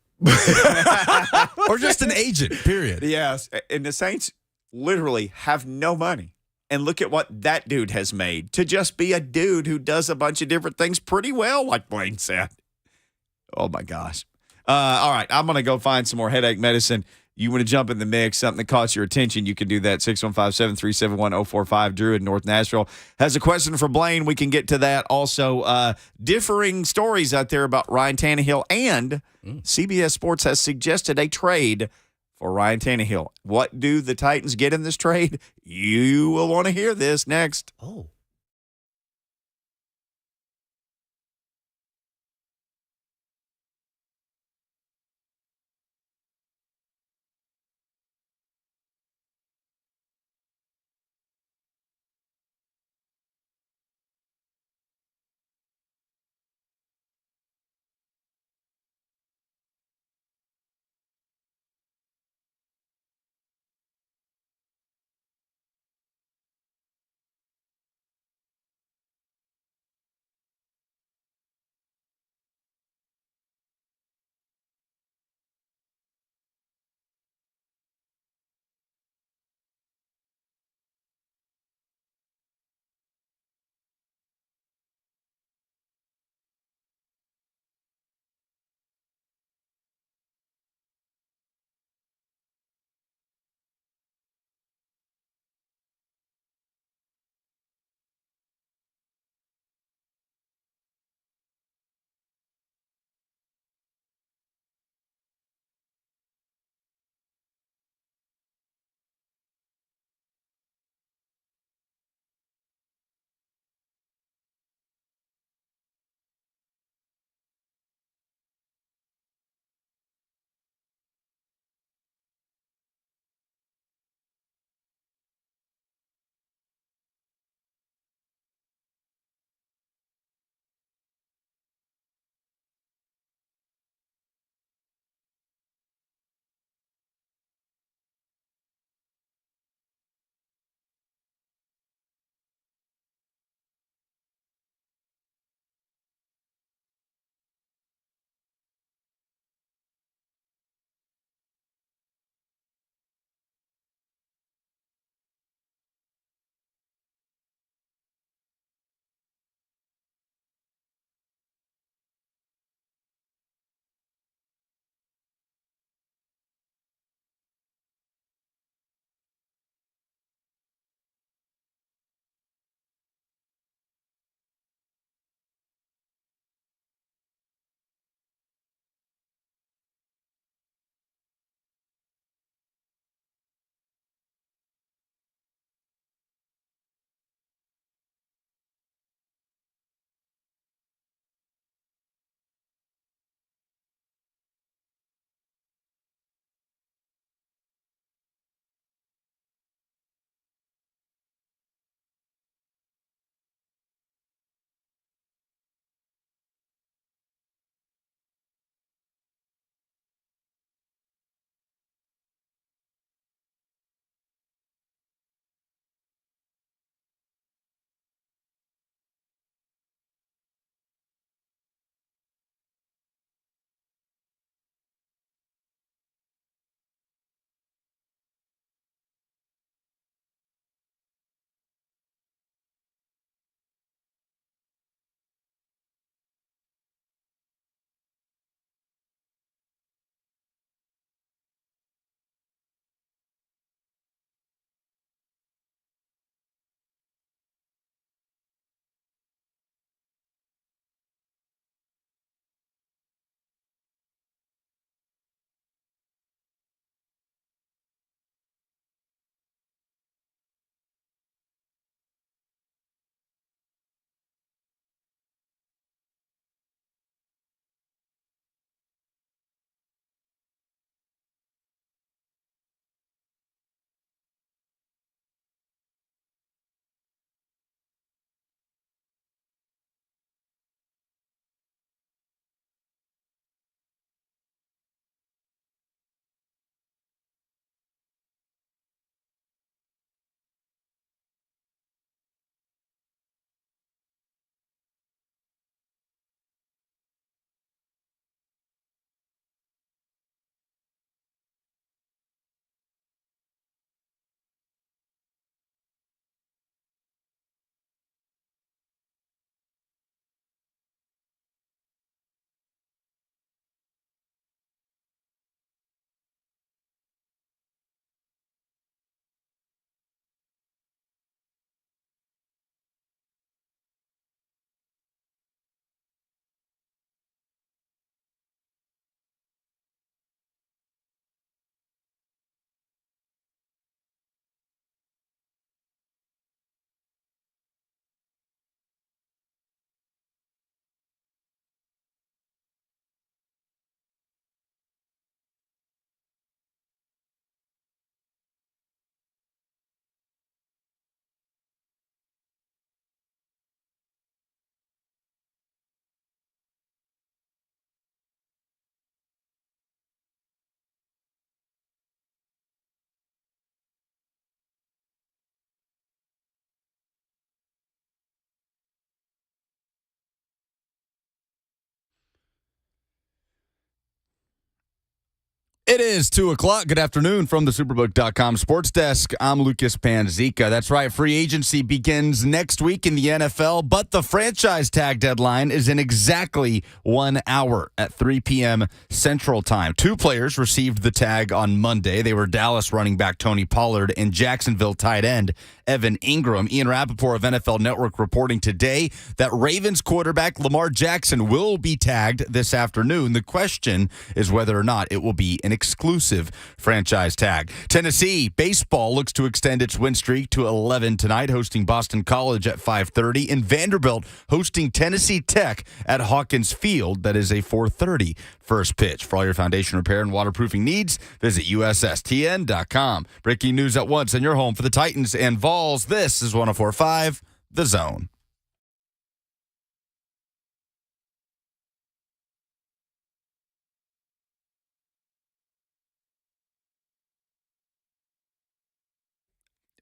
Or just an agent, period. Yes. And the Saints literally have no money. And look at what that dude has made to just be a dude who does a bunch of different things pretty well, like Blaine said. Oh, my gosh. All right. I'm going to go find some more headache medicine. You want to jump in the mix, something that caught your attention, you can do that. 615-737-1045. Drew in North Nashville has a question for Blaine. We can get to that. Also, differing stories out there about Ryan Tannehill, and CBS Sports has suggested a trade for Ryan Tannehill. What do the Titans get in this trade? You will want to hear this next. Oh. It is 2 o'clock. Good afternoon from the Superbook.com sports desk. I'm Lucas Panzica. That's right. Free agency begins next week in the NFL, but the franchise tag deadline is in exactly 1 hour at 3 p.m. Central Time. 2 players received the tag on Monday. They were Dallas running back Tony Pollard and Jacksonville tight end Evan Ingram. Ian Rappaport of NFL Network reporting today that Ravens quarterback Lamar Jackson will be tagged this afternoon. The question is whether or not it will be an exclusive franchise tag. Tennessee baseball looks to extend its win streak to 11 tonight, hosting Boston College at 5:30, and Vanderbilt hosting Tennessee Tech at Hawkins Field. That is a 4:30 first pitch. For all your foundation repair and waterproofing needs, visit USSTN.com. Breaking news at once in your home for the Titans and Vols. This is 104.5 The Zone.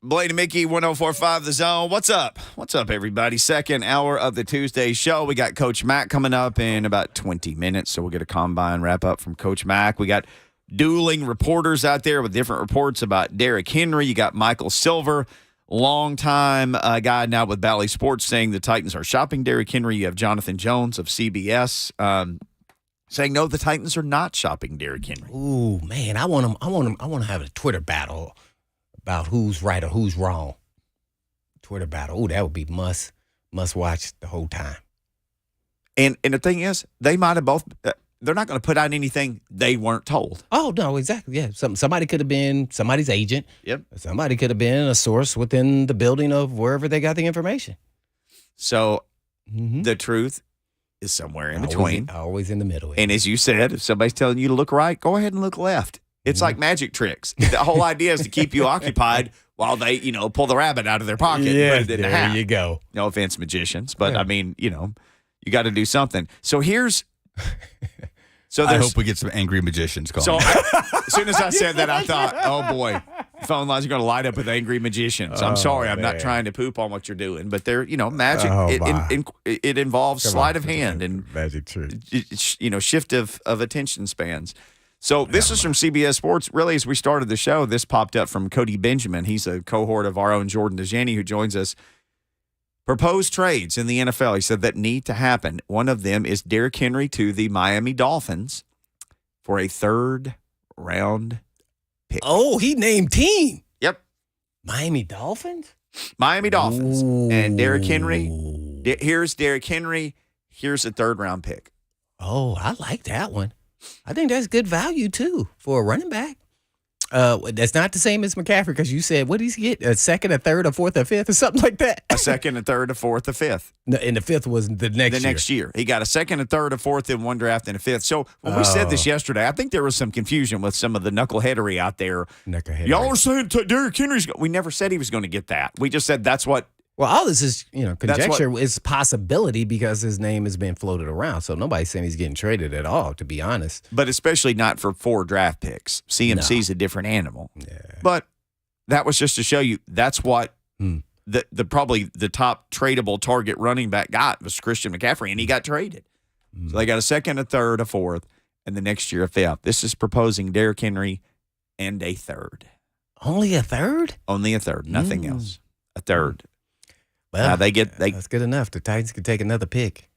Blaine and Mickey, 104.5 The Zone. What's up? What's up, everybody? Second hour of the Tuesday show. We got Coach Mack coming up in about 20 minutes, so we'll get a combine wrap-up from Coach Mack. We got dueling reporters out there with different reports about Derrick Henry. You got Michael Silver, longtime guy now with Bally Sports, saying the Titans are shopping Derrick Henry. You have Jonathan Jones of CBS saying, no, the Titans are not shopping Derrick Henry. Ooh, man, I want to have a Twitter battle about who's right or who's wrong. Twitter battle. Ooh, that would be must watch the whole time. And the thing is, they might have both. They're not going to put out anything they weren't told. Oh no, exactly. Yeah, somebody could have been somebody's agent. Yep. Somebody could have been a source within the building of wherever they got the information. So the truth is somewhere in between. Always in the middle. And as you said, if somebody's telling you to look right, go ahead and look left. It's like magic tricks. The whole idea is to keep you occupied while they, pull the rabbit out of their pocket. Yeah, and put it in the there hat. you go. No offense, magicians, but I mean, you got to do something. So here's. I hope we get some angry magicians calling. So as soon as I said that, I thought, oh boy, phone lines are going to light up with angry magicians. I'm sorry, I'm not trying to poop on what you're doing, but they're, magic. It involves sleight of hand and magic trick. Shift of attention spans. So this is from CBS Sports. Really, as we started the show, this popped up from Cody Benjamin. He's a cohort of our own Jordan DeJani who joins us. Proposed trades in the NFL, he said, that need to happen. One of them is Derrick Henry to the Miami Dolphins for a 3rd-round pick. Oh, he named team. Yep. Miami Dolphins? Miami Dolphins. Ooh. And Derrick Henry. Here's Derrick Henry. Here's a 3rd-round pick. Oh, I like that one. I think that's good value, too, for a running back. That's not the same as McCaffrey because you said, what did he get? A 2nd, a 3rd, a 4th, a 5th, or something like that? A 2nd, a 3rd, a 4th, a 5th. No, and the 5th was the next year. He got a 2nd, a 3rd, a 4th in one draft, and a 5th. So when we said this yesterday, I think there was some confusion with some of the knuckleheadery out there. Y'all are saying Derrick Henry's. We never said he was going to get that. We just said that's what. Well, all this is, conjecture is possibility because his name has been floated around. So nobody's saying he's getting traded at all, to be honest. But especially not for 4 draft picks. CMC's a different animal. Yeah. But that was just to show you that's what the probably the top tradable target running back got was Christian McCaffrey, and he got traded. So they got a 2nd, a 3rd, a 4th, and the next year a 5th. This is proposing Derrick Henry and a 3rd. Only a 3rd? Only a 3rd. Nothing else. A 3rd. Well, that's good enough. The Titans could take another pick.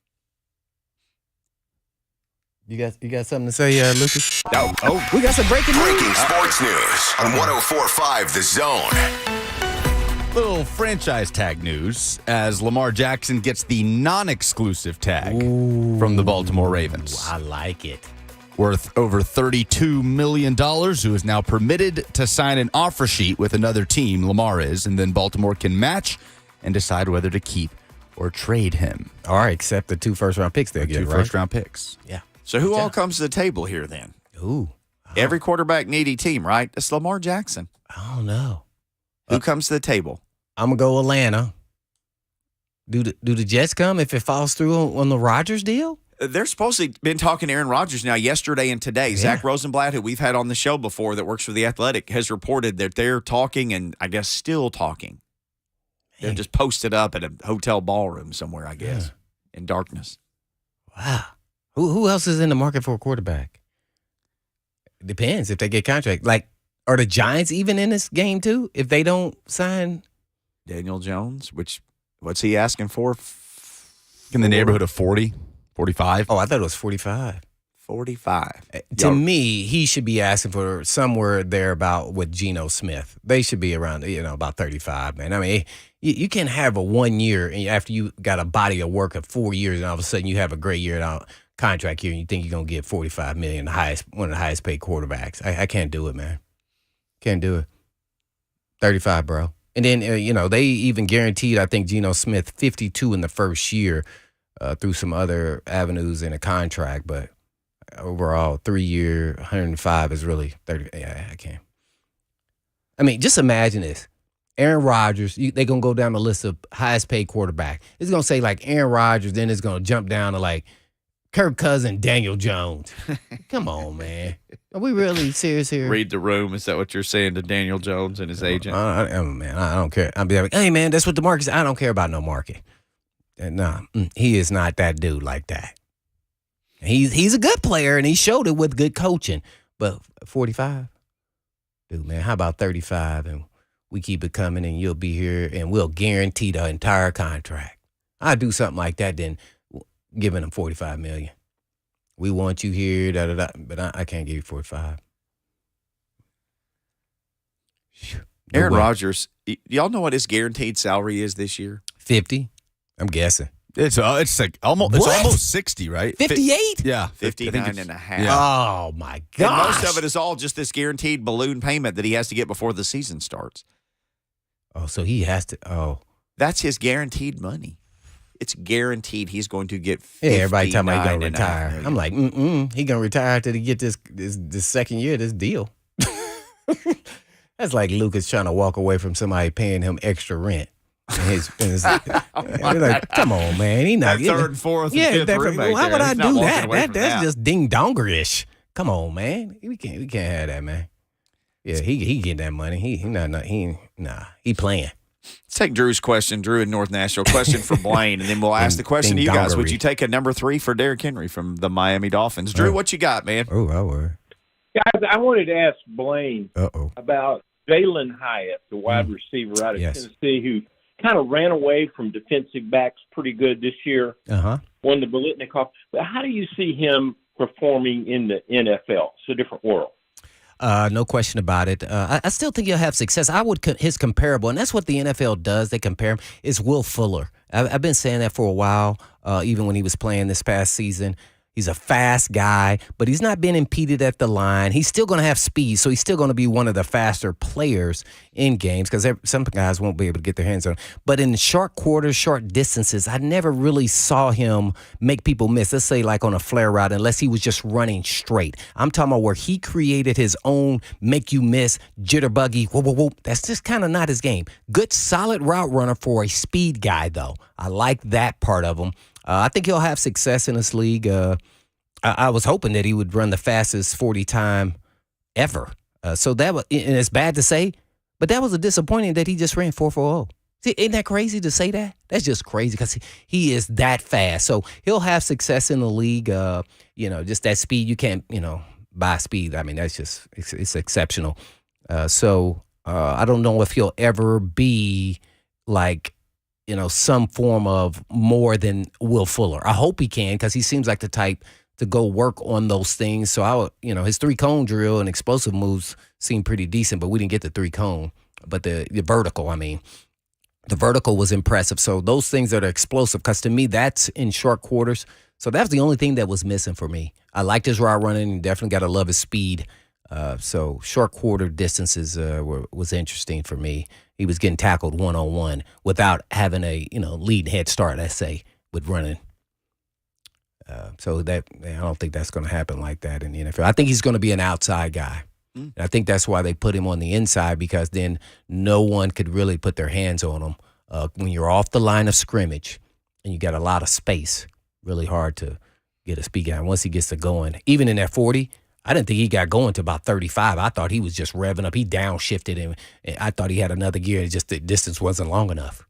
You got something to say, Lucas? Oh, we got some breaking sports news on 104.5 The Zone. Little franchise tag news as Lamar Jackson gets the non-exclusive tag from the Baltimore Ravens. I like it. Worth over $32 million, who is now permitted to sign an offer sheet with another team, Lamar is, and then Baltimore can match and decide whether to keep or trade him. All right, except the 2 first-round picks they'll get, right? 2 first-round picks. Yeah. So who all comes to the table here then? Ooh. Every quarterback-needy team, right? It's Lamar Jackson. I don't know. Who comes to the table? I'm going to go Atlanta. Do the Jets come if it falls through on the Rodgers deal? They're supposed to been talking to Aaron Rodgers now yesterday and today. Yeah. Zach Rosenblatt, who we've had on the show before that works for The Athletic, has reported that they're talking and I guess still talking. They're just posted up at a hotel ballroom somewhere, I guess, in darkness. Wow. Who else is in the market for a quarterback? It depends if they get contract. Like, are the Giants even in this game too? If they don't sign Daniel Jones, what's he asking for? In the neighborhood of 40, 45. Oh, I thought it was 45. 45. To me, he should be asking for somewhere there about with Geno Smith. They should be around, about 35, man. I mean, you can't have a 1 year and after you got a body of work of 4 years and all of a sudden you have a great year out contract here and you think you're going to get $45 million, one of the highest paid quarterbacks. I can't do it, man. Can't do it. 35, bro. And then, they even guaranteed, I think, Geno Smith 52 in the first year through some other avenues in a contract. But overall, 3 year, 105 is really 30. Yeah, I can't. I mean, just imagine this. Aaron Rodgers, they're going to go down the list of highest paid quarterback. It's going to say like Aaron Rodgers, then it's going to jump down to like Kirk Cousins, Daniel Jones. Come on, man. Are we really serious here? Read the room. Is that what you're saying to Daniel Jones and his agent? Man, I don't care. I'll be like, hey, man, that's what the market is. I don't care about no market. No, he is not that dude like that. He's a good player, and he showed it with good coaching. But 45? Dude, man, how about 35? And we keep it coming, and you'll be here, and we'll guarantee the entire contract. I'll do something like that than giving him $45 million. We want you here, but I can't give you 45. Aaron Rodgers, y'all know what his guaranteed salary is this year? 50, I'm guessing. It's like almost 60, right? 58? Yeah. 59 and a half. Yeah. Oh, my gosh. And most of it is all just this guaranteed balloon payment that he has to get before the season starts. Oh, so he has to, That's his guaranteed money. It's guaranteed he's going to get 59. Yeah, everybody talking about he going to retire. I'm like, he going to retire after he get this second year, this deal. That's like Lucas trying to walk away from somebody paying him extra rent. Like, come on, man. He not third, fourth, and fifth room back why would I do that? That's that. just ding dongerish. Come on, man. We can't have that, man. Yeah, he get that money. He playing. Let's take Drew's question. Drew in North Nashville. Question for Blaine, and then we'll ask the question to you guys. Would you take a number 3 for Derrick Henry from the Miami Dolphins? Drew, what you got, man? Oh, I would. Guys, I wanted to ask Blaine about Jalen Hyatt, the wide receiver out of Tennessee, who kind of ran away from defensive backs pretty good this year. Won the Biletnikoff. But how do you see him performing in the NFL? It's a different world. No question about it. I still think he'll have success. His comparable, and that's what the NFL does. They compare him, is Will Fuller. I've been saying that for a while, even when he was playing this past season. He's a fast guy, but he's not been impeded at the line. He's still going to have speed, so he's still going to be one of the faster players in games because some guys won't be able to get their hands on him. But in short quarters, short distances, I never really saw him make people miss. Let's say like on a flare route, unless he was just running straight. I'm talking about where he created his own make you miss, jitterbuggy, whoop, whoop, whoop. That's just kind of not his game. Good, solid route runner for a speed guy, though. I like that part of him. I think he'll have success in this league. I was hoping that he would run the fastest 40 time ever. So that was, and it's bad to say, but that was a disappointing that he just ran 4.40. See, isn't that crazy to say that? That's just crazy because he is that fast. So he'll have success in the league. Just that speed. You can't, buy speed. I mean, that's just, it's exceptional. So I don't know if he'll ever be like, some form of more than Will Fuller. I hope he can because he seems like the type to go work on those things. So his 3-cone drill and explosive moves seem pretty decent, but we didn't get the 3-cone. But the vertical, the vertical was impressive. So those things that are explosive, because to me that's in short quarters. So that's the only thing that was missing for me. I liked his route running. And definitely got to love his speed. So short quarter distances was interesting for me. He was getting tackled one-on-one without having a lead head start, let's say, with running. So that I don't think that's going to happen like that in the NFL. I think he's going to be an outside guy. And I think that's why they put him on the inside, because then no one could really put their hands on him. When you're off the line of scrimmage and you got a lot of space, really hard to get a speed guy. And once he gets to going, even in that 40, I didn't think he got going to about 35. I thought he was just revving up. He downshifted him. And I thought he had another gear. Just the distance wasn't long enough.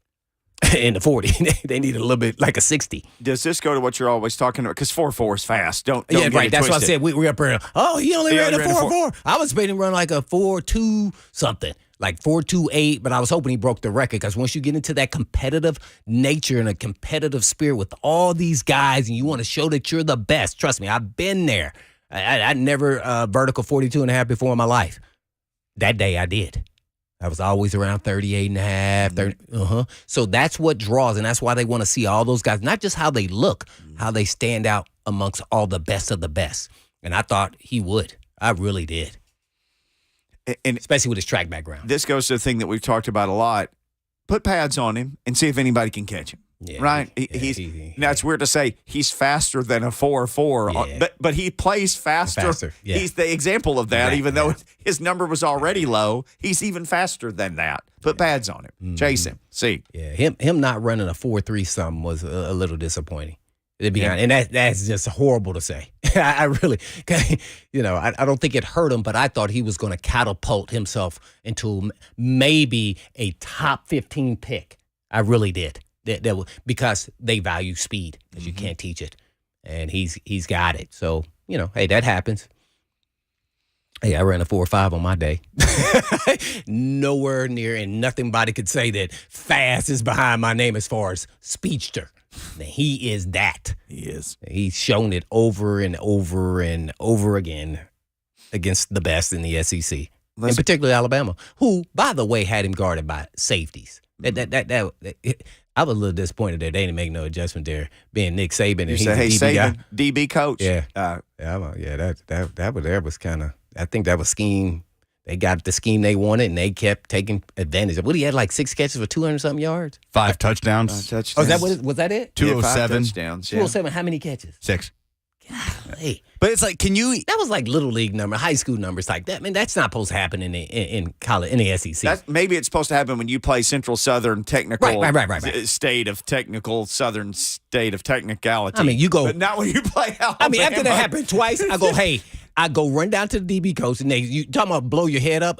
in the 40. They need a little bit like a 60. Does this go to what you're always talking about? Because 4.4 is fast. Don't yeah, get right. it That's twisted. what I said. We up there. Oh, he only ran a 4.4. I was expecting him to run like a 4.2 something, like 4.28. But I was hoping he broke the record because once you get into that competitive nature and a competitive spirit with all these guys, and you want to show that you're the best. Trust me, I've been there. I never vertical 42 and a half before in my life. That day I did. I was always around 38 and a half, 30. So that's what draws, and that's why they want to see all those guys, not just how they look, how they stand out amongst all the best of the best. And I thought he would. I really did. And especially with his track background. This goes to the thing that we've talked about a lot. Put pads on him and see if anybody can catch him. Yeah, right? Now, it's weird to say he's faster than a 4.4, but he plays faster. Yeah. He's the example of that, Right, even though his number was already low. He's even faster than that. Put pads on him. Chase him. See. Yeah, him not running a 4.3 something was a little disappointing. To be honest. And that's just horrible to say. I really, I don't think it hurt him, but I thought he was going to catapult himself into maybe a top 15 pick. I really did. Because they value speed, because you can't teach it, and he's got it. So hey, that happens. Hey, I ran a 4.5 on my day. Nowhere near, and nothing could say that fast is behind my name as far as speedster. Now, he is that. He is. He's shown it over and over and over again against the best in the SEC, and particularly Alabama, who, by the way, had him guarded by safeties. I was a little disappointed that they didn't make no adjustment there, being Nick Saban. And you he's say, a hey, DB Saban, guy. DB coach. Yeah. That was kind of, I think that was scheme. They got the scheme they wanted, and they kept taking advantage of it. What, he had like 6 catches for 200-something yards? 5 touchdowns. Oh, is that was that it? 207. Touchdowns, 207, how many catches? 6. Hey, but it's like, that was like little league number, high school numbers like that. I mean, that's not supposed to happen in college, in the SEC. Maybe it's supposed to happen when you play Central Southern technical right. state of technical Southern state of technicality. I mean, you go, but not when you play Alabama. I mean, after that happened twice, I go run down to the DB coach, and you talking about blow your head up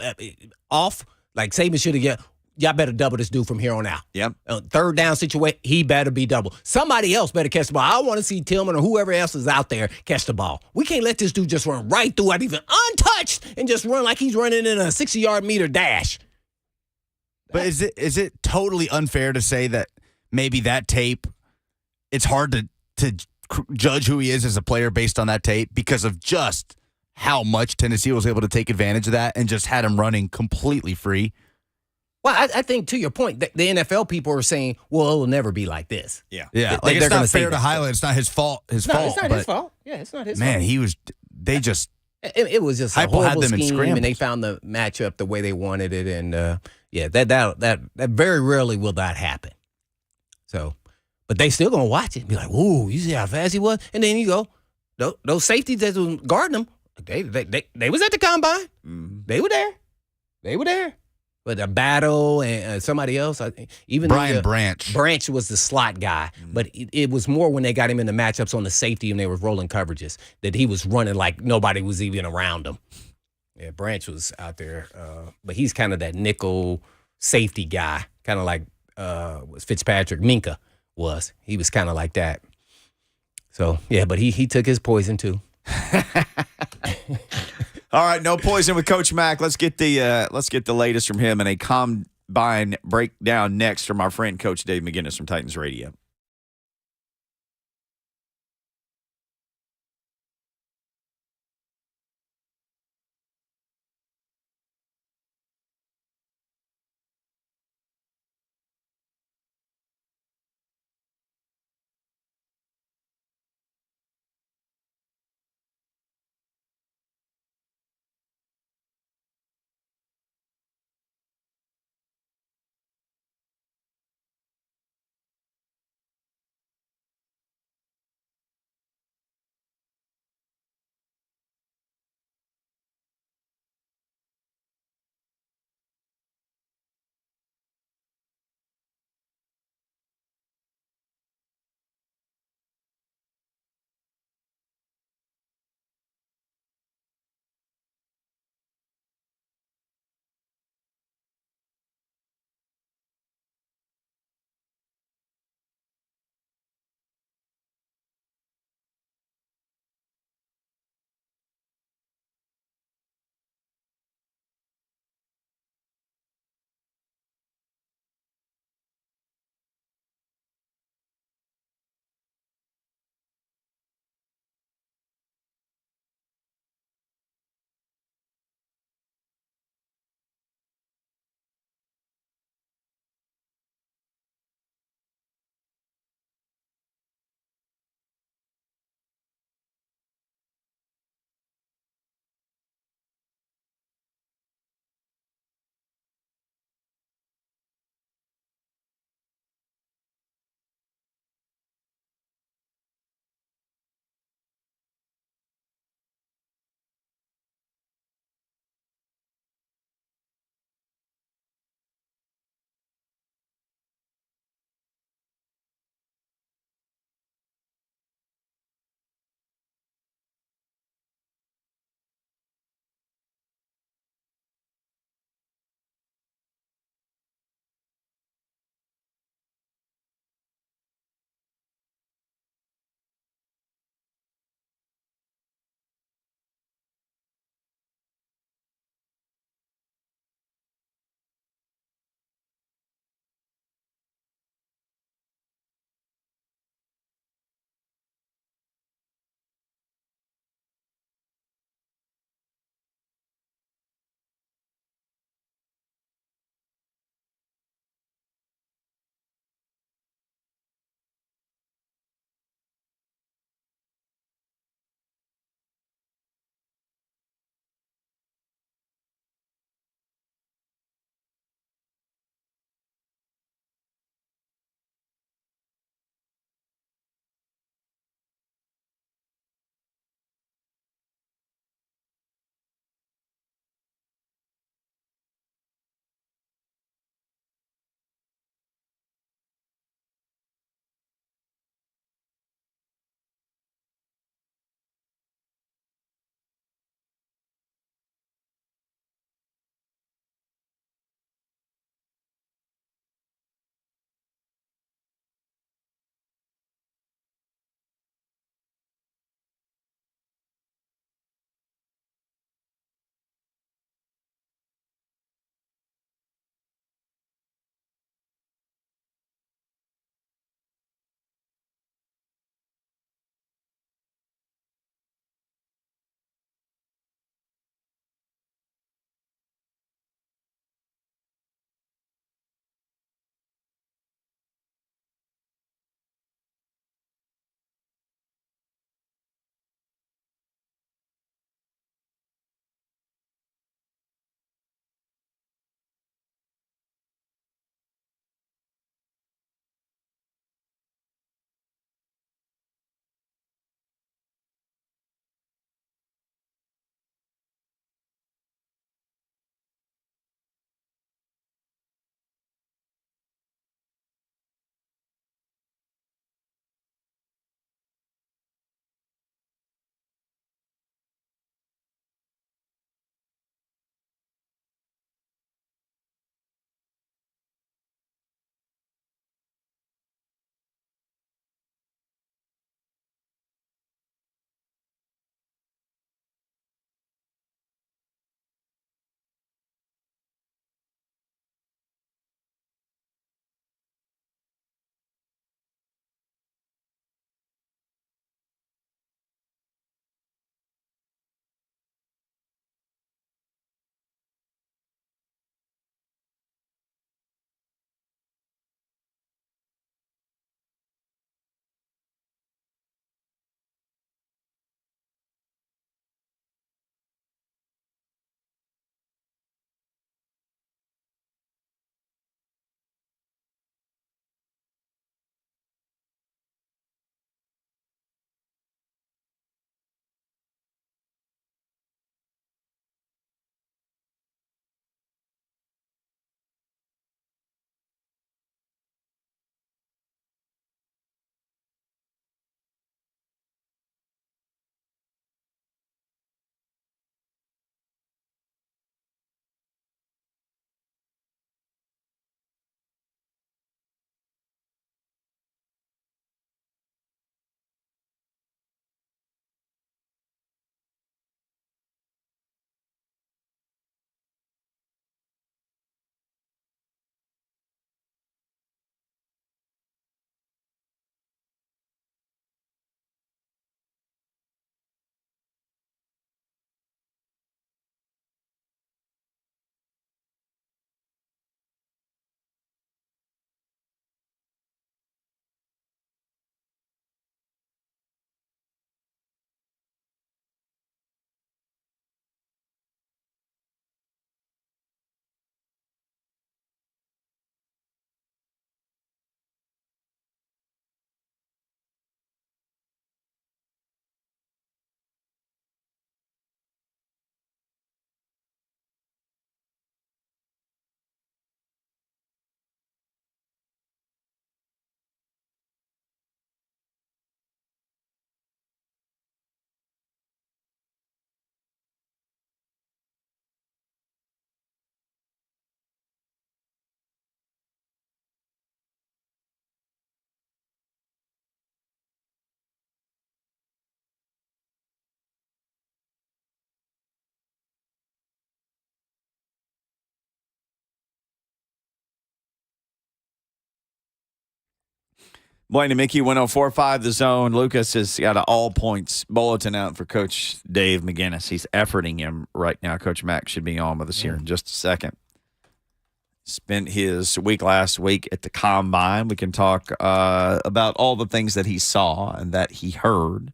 off like Saban should have. Y'all better double this dude from here on out. Yep. Third down situation, he better be double. Somebody else better catch the ball. I want to see Tillman or whoever else is out there catch the ball. We can't let this dude just run right through it, even untouched, and just run like he's running in a 60-yard meter dash. But is it totally unfair to say that maybe that tape, it's hard to judge who he is as a player based on that tape because of just how much Tennessee was able to take advantage of that and just had him running completely free? Well, I think to your point, the NFL people are saying, well, it will never be like this. Yeah. Like, it's not fair to highlight. It's not his fault. It's not his fault. Yeah, it's not his fault. Man, it was just a horrible scheme, and they found the matchup the way they wanted it. And, that very rarely will that happen. So, but they still going to watch it and be like, ooh, you see how fast he was? And then you go, those safeties that was guarding them, they was at the combine. Mm-hmm. They were there. But a battle and somebody else, I think, even Brian Branch. Branch was the slot guy, but it was more when they got him in the matchups on the safety and they were rolling coverages that he was running like nobody was even around him. Yeah, Branch was out there, but he's kind of that nickel safety guy, kind of like was Fitzpatrick Minka was. He was kind of like that. So yeah, but he took his poison too. All right, no poison with Coach Mack. Let's get the latest from him and a combine breakdown next from our friend Coach Dave McGinnis from Titans Radio. Blaine and Mickey, 104.5 The Zone. Lucas has got an all-points bulletin out for Coach Dave McGinnis. He's efforting him right now. Coach Mack should be on with us here in just a second. Spent his week last week at the Combine. We can talk about all the things that he saw and that he heard.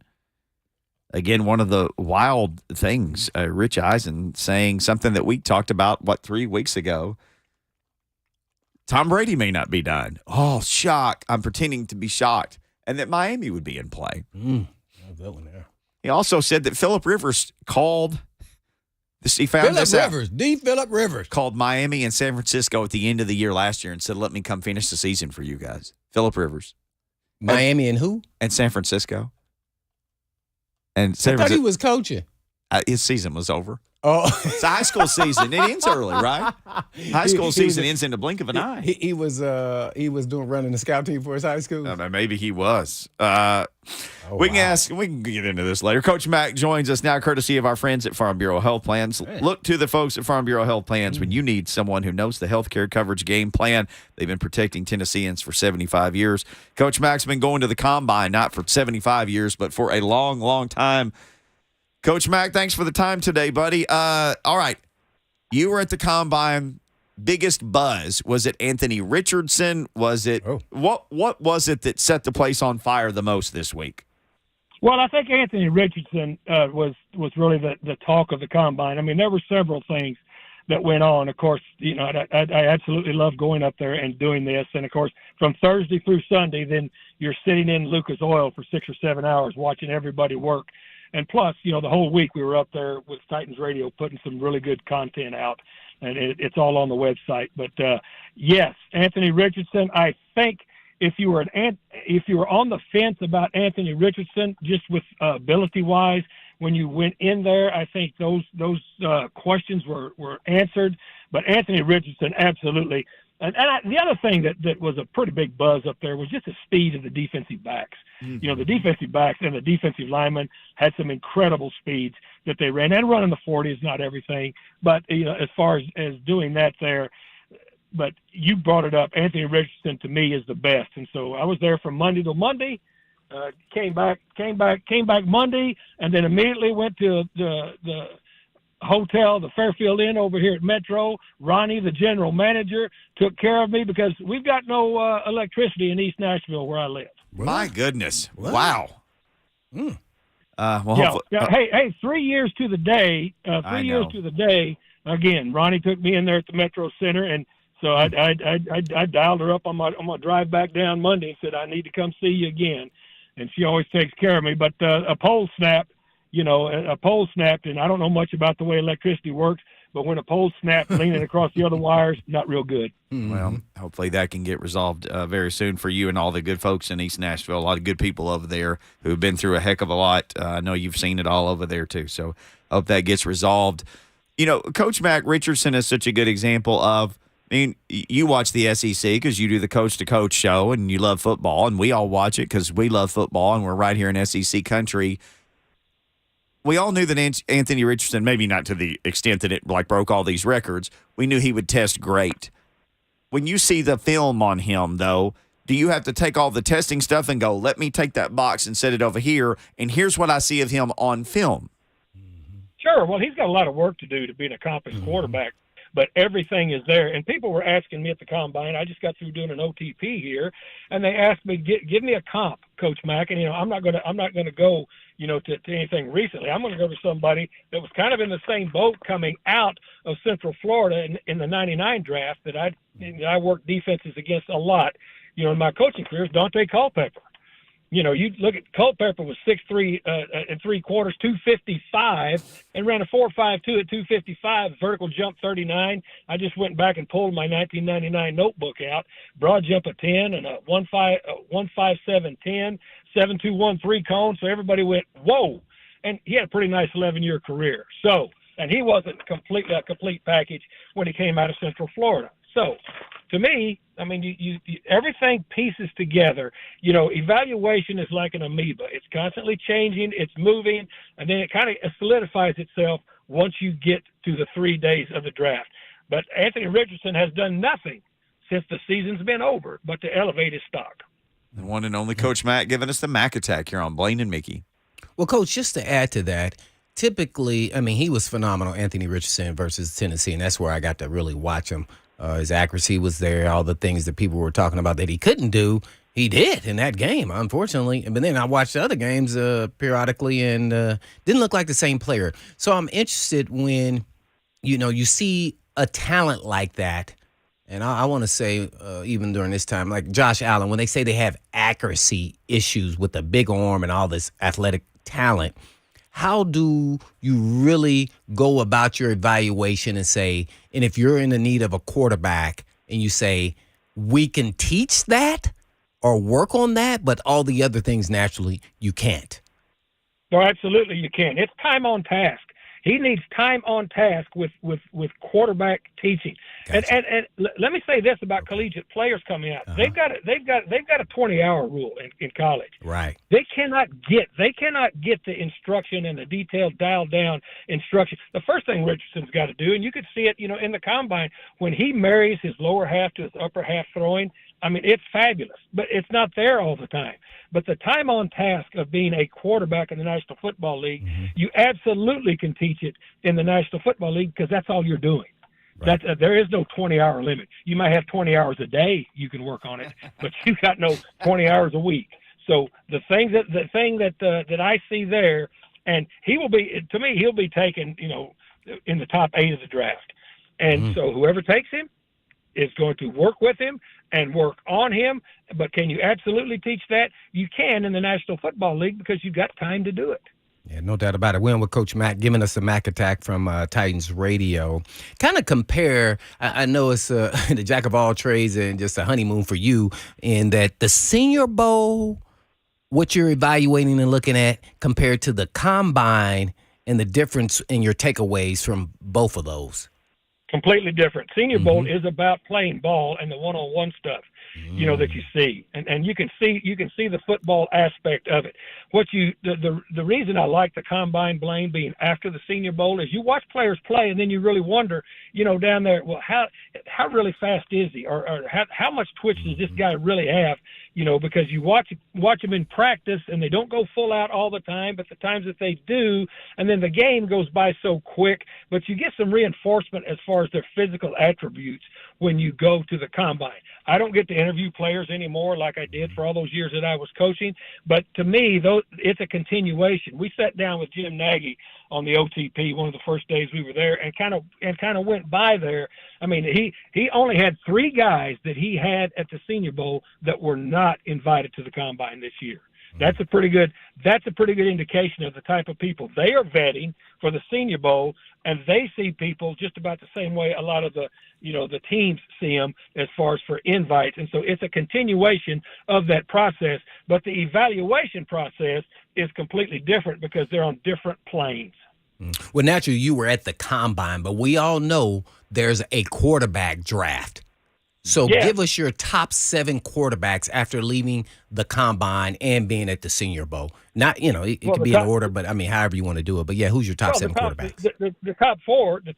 Again, one of the wild things, Rich Eisen saying something that we talked about, 3 weeks ago. Tom Brady may not be done. Oh, shock. I'm pretending to be shocked. And that Miami would be in play. That one there. He also said that Phillip Rivers called this. He found this out. Phillip Rivers. Called Miami and San Francisco at the end of the year last year and said, let me come finish the season for you guys. Phillip Rivers. Miami and who? And San Francisco. And I thought he was coaching. His season was over. Oh, it's a high school season. It ends early, right? High school season ends in the blink of an eye. He was running the scout team for his high school. Maybe he was. We can get into this later. Coach Mack joins us now, courtesy of our friends at Farm Bureau Health Plans. Look to the folks at Farm Bureau Health Plans when you need someone who knows the healthcare coverage game plan. They've been protecting Tennesseans for 75 years. Coach Mack's been going to the Combine not for 75 years, but for a long, long time. Coach Mack, thanks for the time today, buddy. All right. You were at the Combine. Biggest buzz. Was it Anthony Richardson? Was it what was it that set the place on fire the most this week? Well, I think Anthony Richardson was really the talk of the Combine. I mean, there were several things that went on. Of course, I absolutely love going up there and doing this. And, of course, from Thursday through Sunday, then you're sitting in Lucas Oil for 6 or 7 hours watching everybody work. And plus, the whole week we were up there with Titans Radio putting some really good content out, and it's all on the website. But yes, Anthony Richardson. I think if you were on the fence about Anthony Richardson, just with ability wise, when you went in there, I think those questions were answered. But Anthony Richardson, absolutely. And the other thing that was a pretty big buzz up there was just the speed of the defensive backs. Mm-hmm. The defensive backs and the defensive linemen had some incredible speeds that they ran. And running the 40 is not everything, but as far as doing that there. But you brought it up. Anthony Richardson to me is the best, and so I was there from Monday to Monday. Came back Monday, and then immediately went to the hotel, the Fairfield Inn over here at Metro. Ronnie, the general manager, took care of me because we've got no electricity in East Nashville where I live. My goodness! Wow. Hey, 3 years to the day. 3 years to the day. Again, Ronnie took me in there at the Metro Center, and so I dialed her up on my drive back down Monday and said I need to come see you again, and she always takes care of me. But a pole snapped. A pole snapped, and I don't know much about the way electricity works, but when a pole snapped leaning across the other wires, not real good. Mm-hmm. Well, hopefully that can get resolved very soon for you and all the good folks in East Nashville. A lot of good people over there who've been through a heck of a lot. I know you've seen it all over there too, so hope that gets resolved. Coach Mack Richardson is such a good example of, you watch the SEC because you do the coach-to-coach show and you love football, and we all watch it because we love football and we're right here in SEC country. We all knew that Anthony Richardson, maybe not to the extent that it broke all these records, we knew he would test great. When you see the film on him, though, do you have to take all the testing stuff and go, let me take that box and set it over here, and here's what I see of him on film? Sure. Well, he's got a lot of work to do to be an accomplished quarterback, but everything is there. And people were asking me at the Combine, I just got through doing an OTP here, and they asked me, give me a comp, Coach Mack. And, I'm not going to go, to anything recently. I'm going to go to somebody that was kind of in the same boat coming out of Central Florida in the 99 draft that I worked defenses against a lot. In my coaching career is Dante Culpepper. You look at Culpepper was 6'3" and 3/4, 255, and ran a 4.52 at 255, vertical jump 39. I just went back and pulled my 1999 notebook out, broad jump of 10 and a 1.57 10, 7.21 3-cone. So everybody went, whoa. And he had a pretty nice 11-year career. So, and he wasn't a complete package when he came out of Central Florida. So, to me, you everything pieces together. Evaluation is like an amoeba. It's constantly changing, it's moving, and then it kind of solidifies itself once you get to the 3 days of the draft. But Anthony Richardson has done nothing since the season's been over but to elevate his stock. The one and only Coach Mack giving us the Mack attack here on Blaine and Mickey. Well, Coach, just to add to that, typically, I mean, he was phenomenal, Anthony Richardson versus Tennessee, and that's where I got to really watch him. His accuracy was there. All the things that people were talking about that he couldn't do, he did in that game, unfortunately. But then I watched the other games periodically and didn't look like the same player. So I'm interested when, you see a talent like that. And I want to say, even during this time, like Josh Allen, when they say they have accuracy issues with the big arm and all this athletic talent, how do you really go about your evaluation and say, and if you're in the need of a quarterback and you say, we can teach that or work on that, but all the other things naturally you can't? No, absolutely you can. It's time on task. He needs time on task with quarterback teaching. Gotcha. And let me say this about collegiate players coming out. They've got a 20-hour rule in college. Right. They cannot get the instruction and the detailed dialed down instruction. The first thing Richardson's got to do, and you could see it, in the combine, when he marries his lower half to his upper half throwing, I mean, it's fabulous, but it's not there all the time. But the time on task of being a quarterback in the National Football League, you absolutely can teach it in the National Football League because that's all you're doing. Right. There is no 20-hour limit. You might have 20 hours a day you can work on it, but you got no 20 hours a week. So the thing that I see there, and he'll be taken, in the top 8 of the draft. And so whoever takes him is going to work with him and work on him. But can you absolutely teach that? You can in the National Football League because you've got time to do it. Yeah, no doubt about it. We're in with Coach Mack, giving us a Mack attack from Titans Radio. Kind of compare, I know it's the jack of all trades and just a honeymoon for you, in that the Senior Bowl, what you're evaluating and looking at compared to the Combine, and the difference in your takeaways from both of those. Completely different. Senior Bowl is about playing ball and the one-on-one stuff, that you see, and you can see the football aspect of it. The reason I like the Combine, Blaine, being after the Senior Bowl is you watch players play and then you really wonder, down there, well, how really fast is he, or how much twitch does this guy really have? Because you watch them in practice and they don't go full out all the time, but the times that they do, and then the game goes by so quick, but you get some reinforcement as far as their physical attributes when you go to the Combine. I don't get to interview players anymore like I did for all those years that I was coaching, but to me, it's a continuation. We sat down with Jim Nagy on the OTP one of the first days we were there and kind of went by there. I mean, he only had 3 guys that he had at the Senior Bowl that were not invited to the Combine this year. That's a pretty good indication of the type of people they are vetting for the Senior Bowl, and they see people just about the same way a lot of the teams see them as far as for invites. And so it's a continuation of that process, but the evaluation process is completely different because they're on different planes. Well, naturally, you were at the Combine, but we all know there's a quarterback draft. So give us your top 7 quarterbacks after leaving the Combine and being at the Senior Bowl. Not, it could be in order, but I mean, however you want to do it. But yeah, who's your top 7 quarterbacks? The top 4, the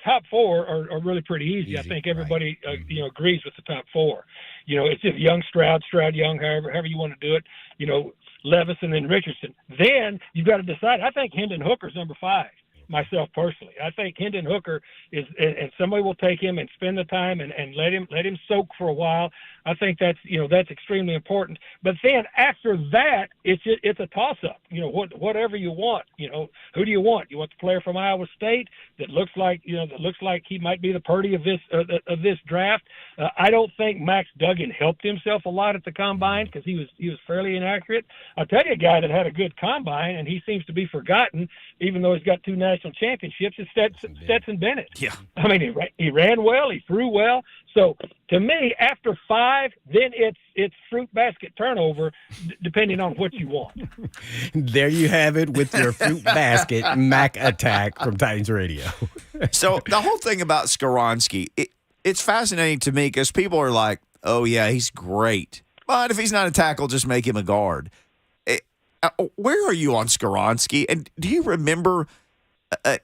top 4 are really pretty easy. I think everybody agrees with the top 4. It's just Young, Stroud, Young, however you want to do it. Levis and then Richardson. Then you've got to decide. I think Hendon Hooker's number 5. Myself personally, I think Hendon Hooker is, and somebody will take him and spend the time and let him soak for a while. I think that's extremely important. But then after that, it's a toss up. Whatever you want. Who do you want? You want the player from Iowa State that looks like he might be the Purdy of this draft. I don't think Max Duggan helped himself a lot at the Combine because he was fairly inaccurate. I'll tell you a guy that had a good Combine and he seems to be forgotten, even though he's got 2 national championships, is Stetson Bennett. Yeah, I mean he ran well, he threw well. So to me, after 5, then it's fruit basket turnover, depending on what you want. There you have it with your fruit basket Mack attack from Titans Radio. So the whole thing about Skoronski, it's fascinating to me because people are like, "Oh yeah, he's great," but if he's not a tackle, just make him a guard. Where are you on Skoronski? And do you remember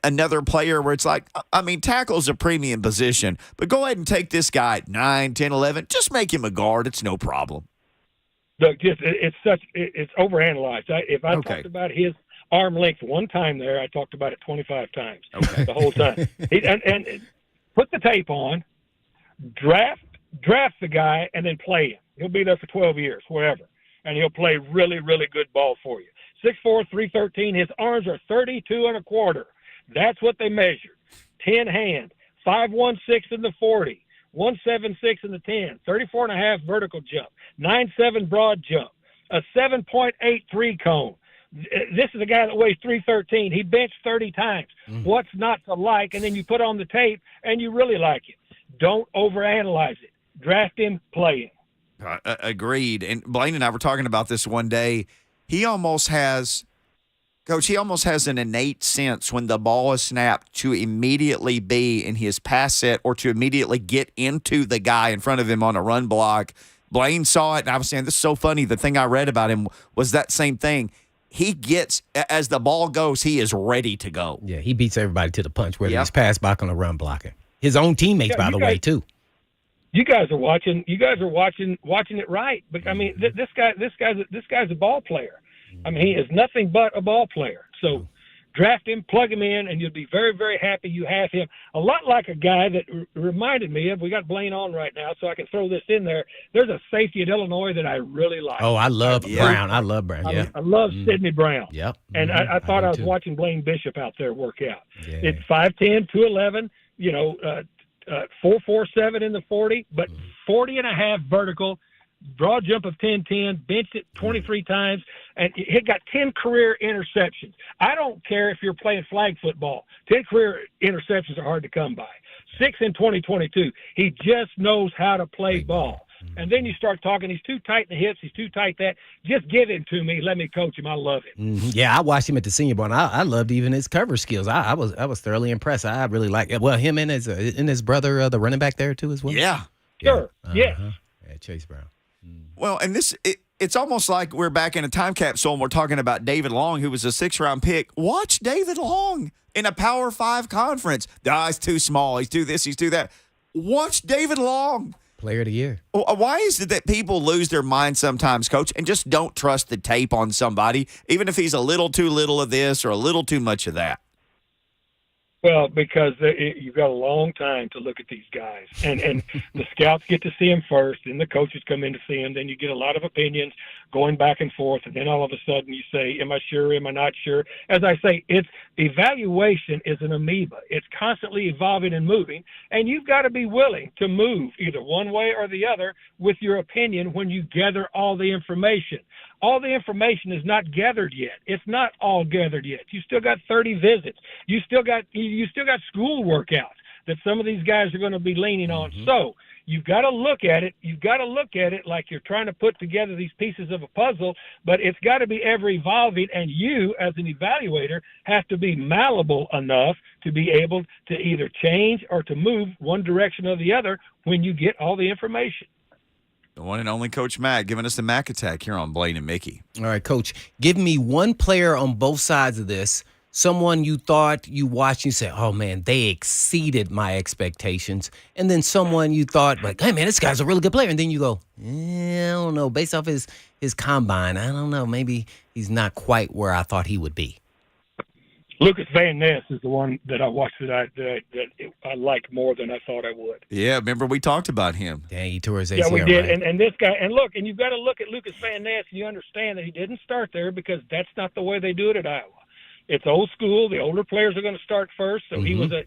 another player where it's like, I mean, tackle's a premium position, but go ahead and take this guy at 9, 10, 11. Just make him a guard. It's no problem. Look, it's overanalyzed. If I talked about his arm length one time there, I talked about it 25 times the whole time. And put the tape on, draft the guy, and then play him. He'll be there for 12 years, wherever, and he'll play really, really good ball for you. 6'4", 313. His arms are 32 1/4. That's what they measured. 10 hand, 5'16" in the 40. 176 in the 10, 34.5 vertical jump, 9.7 broad jump, a 7.83 cone. This is a guy that weighs 313. He benched 30 times. What's not to like? And then you put on the tape and you really like him. Don't overanalyze it. Draft him, play him. Agreed. And Blaine and I were talking about this one day. Coach, he almost has an innate sense when the ball is snapped to immediately be in his pass set or to immediately get into the guy in front of him on a run block. Blaine saw it, and I was saying, this is so funny. The thing I read about him was that same thing. He gets, as the ball goes, he is ready to go. Yeah, he beats everybody to the punch, whether he's pass blocking or run blocking. His own teammates, by the way, too. You guys are watching it right. But I mean, this guy's a ball player. I mean, he is nothing but a ball player. So draft him, plug him in, and you'll be very, very happy you have him. A lot like a guy that reminded me of, we got Blaine on right now, so I can throw this in there. There's a safety at Illinois that I really like. Oh, I love Brown. I love Brown, yeah. I love Sidney Brown. Yep. And I thought I was watching Blaine Bishop out there work out. Yeah. It's 5'10", 211, 4.47 in the 40, but 40.5 vertical, broad jump of 10-10, benched it 23 times, and he got 10 career interceptions. I don't care if you're playing flag football. 10 career interceptions are hard to come by. 6 in 2022. He just knows how to play ball. And then you start talking, he's too tight in the hips, he's too tight that. Just give him to me. Let me coach him. I love him. Yeah, I watched him at the Senior Bowl, and I loved even his cover skills. I was thoroughly impressed. I really like it. Well, him and his brother, the running back there, too, as well. Yeah. Sure, yes. Yeah, Chase Brown. Well, and it's almost like we're back in a time capsule and we're talking about David Long, who was a 6th-round pick. Watch David Long in a Power 5 conference. He's too small. He's too this. He's too that. Watch David Long. Player of the year. Why is it that people lose their mind sometimes, Coach, and just don't trust the tape on somebody, even if he's a little too little of this or a little too much of that? Well, because you've got a long time to look at these guys. And the scouts get to see them first, and the coaches come in to see them. Then you get a lot of opinions going back and forth, and then all of a sudden you say, am I sure, am I not sure? As I say, evaluation is an amoeba. It's constantly evolving and moving, and you've got to be willing to move either one way or the other with your opinion when you gather all the information. All the information is not gathered yet. It's not all gathered yet. You still got 30 visits. You still got school workouts that some of these guys are going to be leaning on. So you've got to look at it. You've got to look at it like you're trying to put together these pieces of a puzzle, but it's got to be ever evolving, and you as an evaluator have to be malleable enough to be able to either change or to move one direction or the other when you get all the information. The one and only Coach Mack giving us the Mack attack here on Blaine and Mickey. All right, Coach, give me one player on both sides of this, someone you thought you watched and you said, oh, man, they exceeded my expectations, and then someone you thought, like, hey, man, this guy's a really good player, and then you go, I don't know, based off his combine, I don't know, maybe he's not quite where I thought he would be. Lucas Van Ness is the one that I watched that I liked more than I thought I would. Yeah, remember we talked about him. Dang, he tore his ACL. Yeah, we did. Right? And this guy, and look, and you've got to look at Lucas Van Ness, and you understand that he didn't start there because that's not the way they do it at Iowa. It's old school. The older players are going to start first. So he was a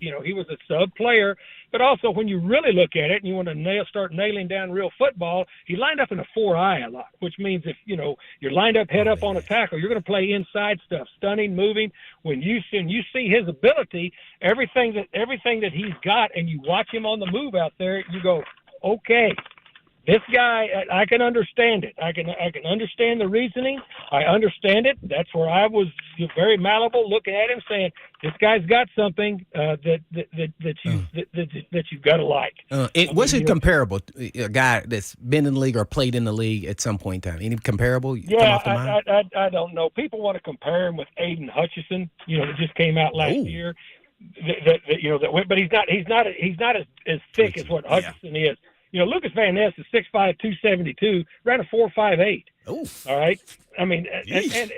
sub player. But also when you really look at it and you want to start nailing down real football, he lined up in a 4-eye a lot, which means if, you're lined up head up on a tackle, you're going to play inside stuff, stunning, moving. When you see his ability, everything that he's got, and you watch him on the move out there, you go, okay, this guy, I can understand it. I can understand the reasoning. I understand it. That's where I was very malleable, looking at him, saying, "This guy's got something that you've got to like." Was it comparable? A guy that's been in the league or played in the league at some point in time. Any comparable? Yeah, I don't know. People want to compare him with Aiden Hutchinson. That just came out last year. But he's not as thick as what Hutchinson is. Lucas Van Ness is 6'5", 272, ran a 4.58. Oh, all right. I mean, and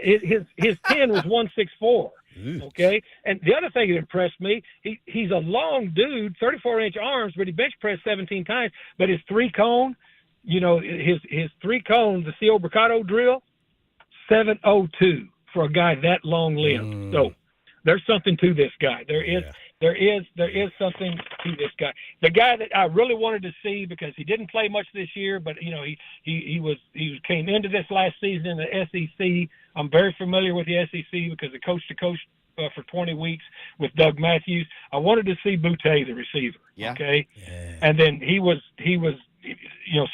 his 10 was 164. Okay, and the other thing that impressed me, he's a long dude, 34-inch arms, but he bench pressed 17 times. But his 3-cone, his 3-cone, the CO Bricado drill, 702 for a guy that long limbed. So there's something to this guy. There is something to this guy. The guy that I really wanted to see, because he didn't play much this year, but he came into this last season in the SEC. I'm very familiar with the SEC because I coached to coach for 20 weeks with Doug Matthews. I wanted to see Boutte, the receiver. Yeah. Okay. Yeah. And then he was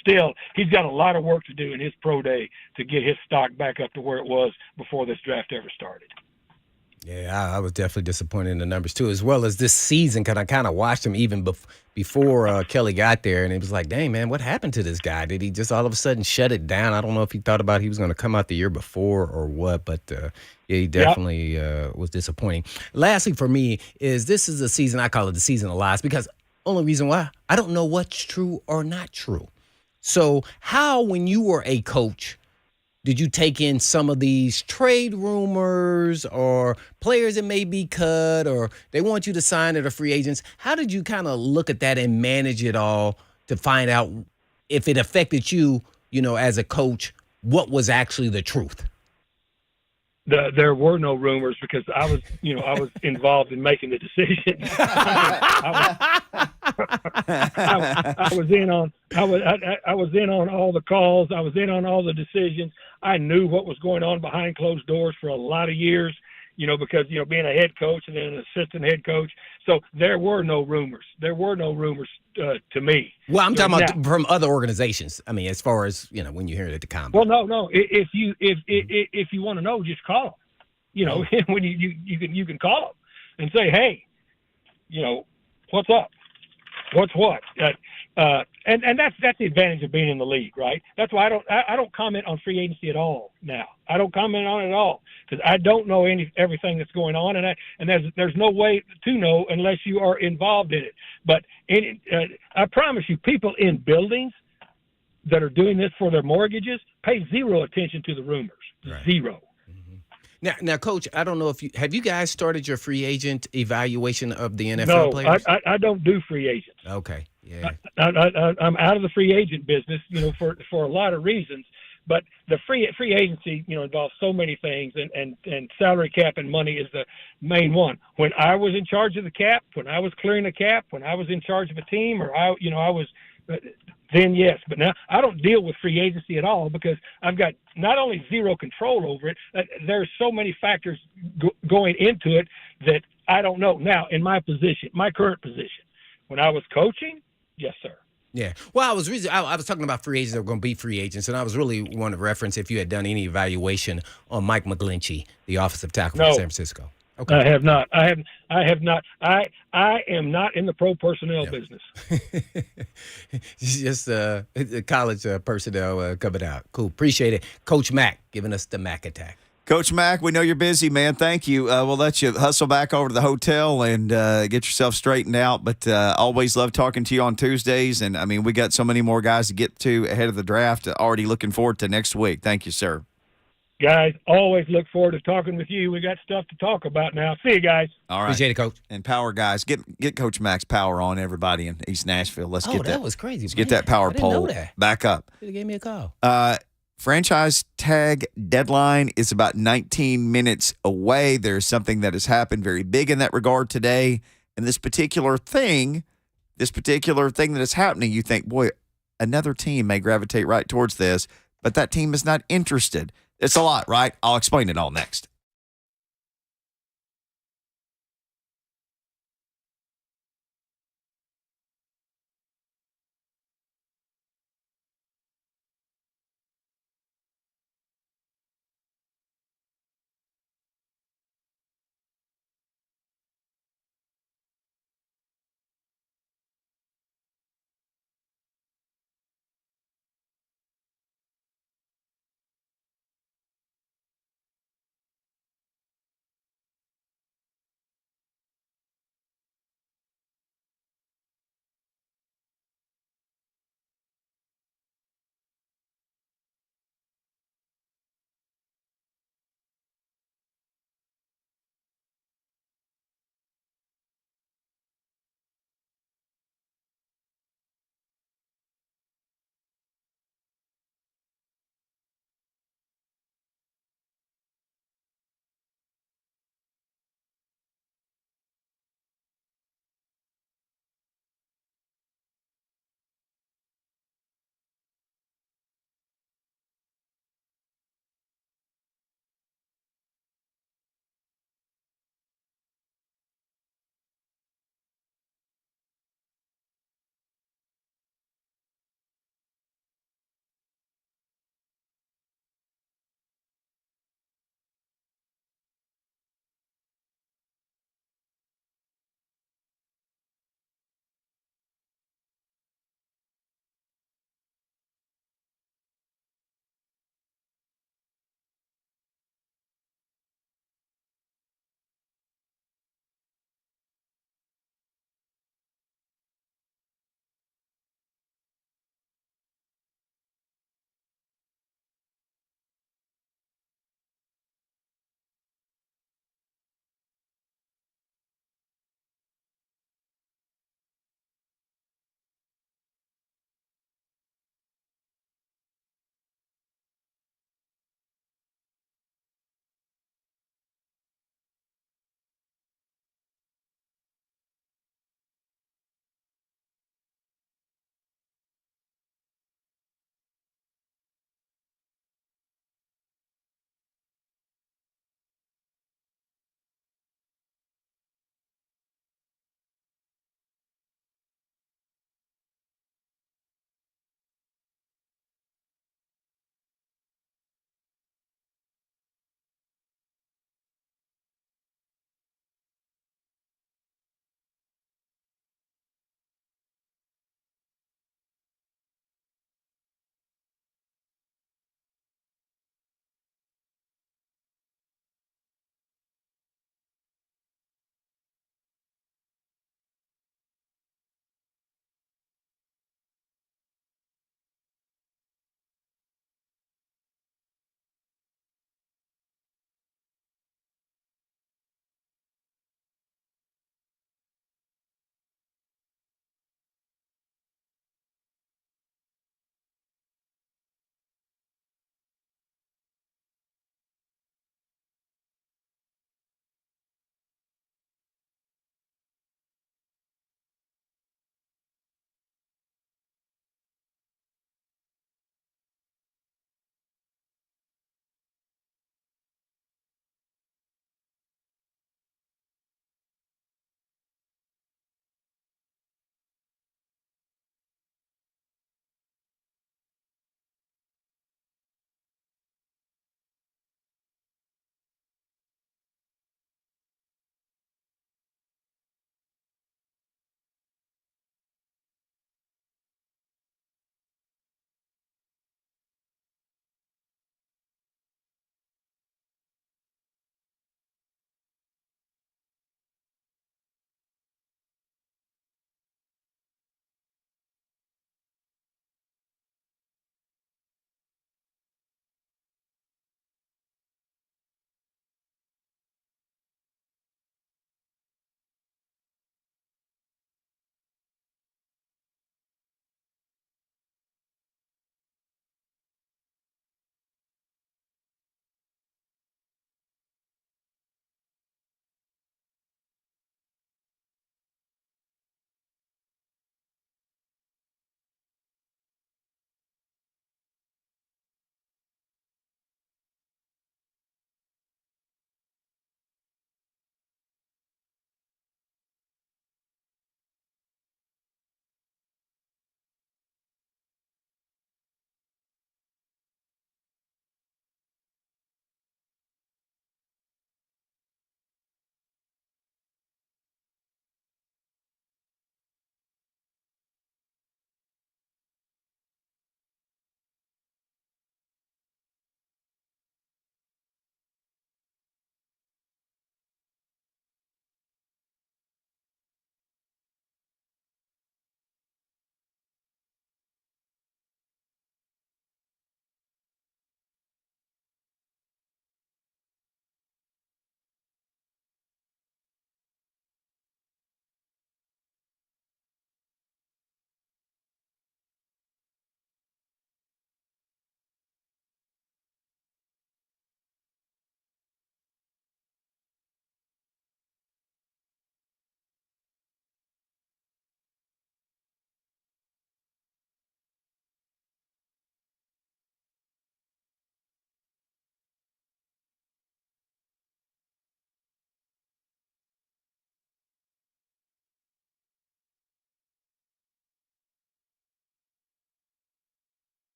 still, he's got a lot of work to do in his pro day to get his stock back up to where it was before this draft ever started. Yeah, I was definitely disappointed in the numbers too, as well as this season, because I kind of watched him even before Kelly got there, and it was like, dang, man, what happened to this guy? Did he just all of a sudden shut it down? I don't know if he thought about he was going to come out the year before or what, but yeah, he definitely was disappointing. Lastly for me is this is a season, I call it the season of lies, because only reason why, I don't know what's true or not true. So how, when you were a coach, did you take in some of these trade rumors or players that may be cut or they want you to sign that are free agents? How did you kind of look at that and manage it all to find out if it affected you, as a coach, what was actually the truth? There were no rumors because I was involved in making the decision. I was in on all the calls. I was in on all the decisions. I knew what was going on behind closed doors for a lot of years, because being a head coach and then an assistant head coach. So there were no rumors. There were no rumors to me. Well, I'm talking about from other organizations. I mean, as far as when you hear it at the combine. Well, no. If you want to know, just call them. When you can call them and say, hey, what's up? What's what? And that's the advantage of being in the league, right? That's why I don't comment on free agency at all now. I don't comment on it at all because I don't know everything that's going on, and there's no way to know unless you are involved in it. But I promise you, people in buildings that are doing this for their mortgages pay zero attention to the rumors. Right. Zero. Now, Coach, I don't know if have you guys started your free agent evaluation of the NFL players? No, I don't do free agents. Okay, yeah. I'm out of the free agent business, for a lot of reasons. But the free agency, involves so many things, and salary cap and money is the main one. When I was in charge of the cap, when I was clearing the cap, when I was in charge of a team, or I was. Then yes, but now I don't deal with free agency at all because I've got not only zero control over it, there's so many factors going into it that I don't know. Now, in my current position, when I was coaching, yes, sir. Yeah. Well, I was talking about free agents that were going to be free agents, and I was really wanting to reference if you had done any evaluation on Mike McGlinchey, the offensive tackle from San Francisco. Okay. I have not. I have not. I am not in the pro personnel business. Just college personnel coming out. Cool. Appreciate it. Coach Mack giving us the Mack attack. Coach Mack, we know you're busy, man. Thank you. We'll let you hustle back over to the hotel and get yourself straightened out. But always love talking to you on Tuesdays. And, I mean, we got so many more guys to get to ahead of the draft. Already looking forward to next week. Thank you, sir. Guys, always look forward to talking with you. We got stuff to talk about now. See you guys. All right. Appreciate it, Coach. And power guys, get Coach Mack's power on everybody in East Nashville. Let's get that. That was crazy. Let's get that power pole back up. Should have gave me a call. Franchise tag deadline is about 19 minutes away. There's something that has happened very big in that regard today. And this particular thing that is happening, you think, boy, another team may gravitate right towards this, but that team is not interested. It's a lot, right? I'll explain it all next.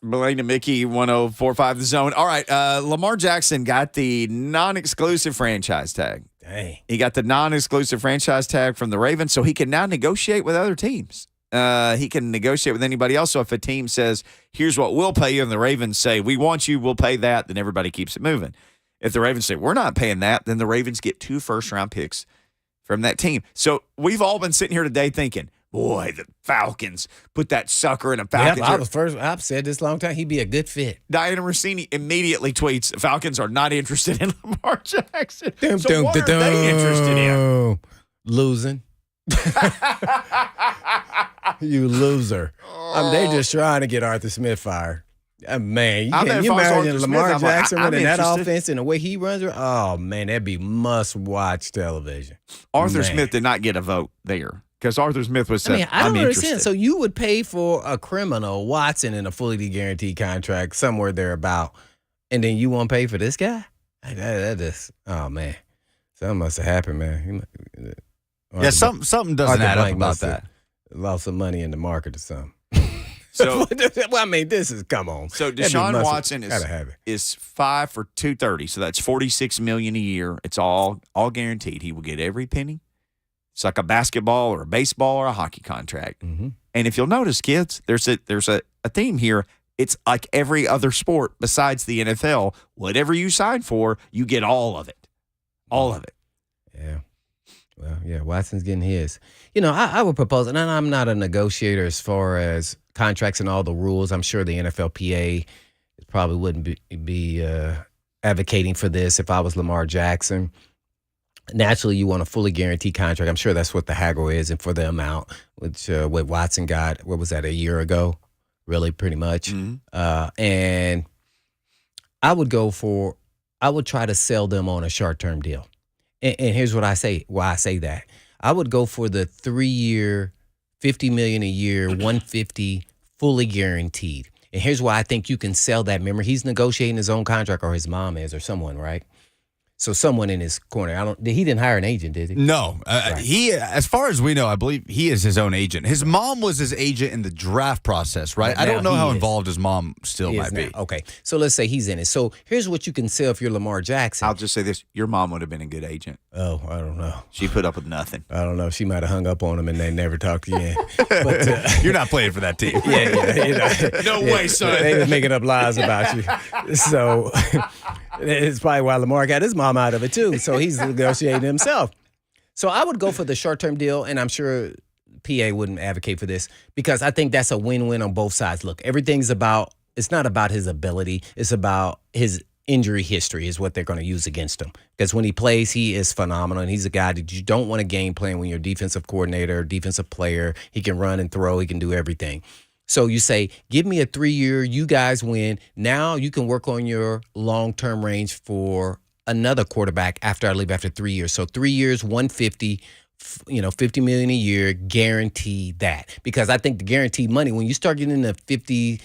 Blaine and Mickey, 104.5 The Zone. All right, Lamar Jackson got the non-exclusive franchise tag. Dang. He got the non-exclusive franchise tag from the Ravens, so he can now negotiate with other teams. He can negotiate with anybody else. So if a team says, here's what we'll pay you, and the Ravens say, we want you, we'll pay that, then everybody keeps it moving. If the Ravens say, we're not paying that, then the Ravens get 2 first-round picks from that team. So we've all been sitting here today thinking, boy, the Falcons, put that sucker in a Falcons. I've said this a long time. He'd be a good fit. Diana Rossini immediately tweets, Falcons are not interested in Lamar Jackson. So what are they interested in? Losing. You loser. They're just trying to get Arthur Smith fired. Man, you imagine Lamar Jackson running that offense and the way he runs it? Oh, man, that'd be must-watch television. Arthur Smith did not get a vote there because Arthur Smith was said, I don't understand. So you would pay for a criminal, Watson, in a fully guaranteed contract somewhere thereabout, and then you won't pay for this guy? That just, oh, man. Something must have happened, man. Something doesn't add up about that. Lost some money in the market or something. So, well, I mean, come on. So Deshaun Watson is 5 for $230. So that's $46 million a year. It's all guaranteed. He will get every penny. It's like a basketball or a baseball or a hockey contract. Mm-hmm. And if you'll notice, kids, there's a theme here. It's like every other sport besides the NFL. Whatever you sign for, you get all of it. All of it. Yeah. Well, yeah, Watson's getting his. I would propose, and I'm not a negotiator as far as contracts and all the rules. I'm sure the NFLPA probably wouldn't be advocating for this if I was Lamar Jackson. Naturally, you want a fully guaranteed contract. I'm sure that's what the haggle is, and for the amount, which what Watson got, what was that, a year ago? Really, pretty much. Mm-hmm. And I would try to sell them on a short-term deal. And here's what I say, why I say that. I would go for the 3-year, $50 million a year, $150 fully guaranteed. And here's why I think you can sell that. Remember, he's negotiating his own contract, or his mom is, or someone, right? So someone in his corner. He didn't hire an agent, did he? No. Right. He, as far as we know, I believe he is his own agent. His mom was his agent in the draft process, right? Now I don't know how involved his mom still might be. Okay. So let's say he's in it. So here's what you can sell if you're Lamar Jackson. I'll just say this. Your mom would have been a good agent. Oh, I don't know. She put up with nothing. I don't know. She might have hung up on him and they never talked again. But you're not playing for that team. Yeah. No way, son. They was making up lies about you. So it's probably why Lamar got his mom out of it, too. So he's negotiating himself. So I would go for the short-term deal, and I'm sure PA wouldn't advocate for this because I think that's a win-win on both sides. Look, it's not about his ability. It's about his injury history is what they're going to use against him. Because when he plays, he is phenomenal, and he's a guy that you don't want a game plan when you're a defensive coordinator, defensive player. He can run and throw. He can do everything. So you say, give me a 3-year, you guys win. Now you can work on your long-term range for another quarterback after I leave after 3 years. So 3 years, 150, $50 million a year, guarantee that. Because I think the guaranteed money, when you start getting into $50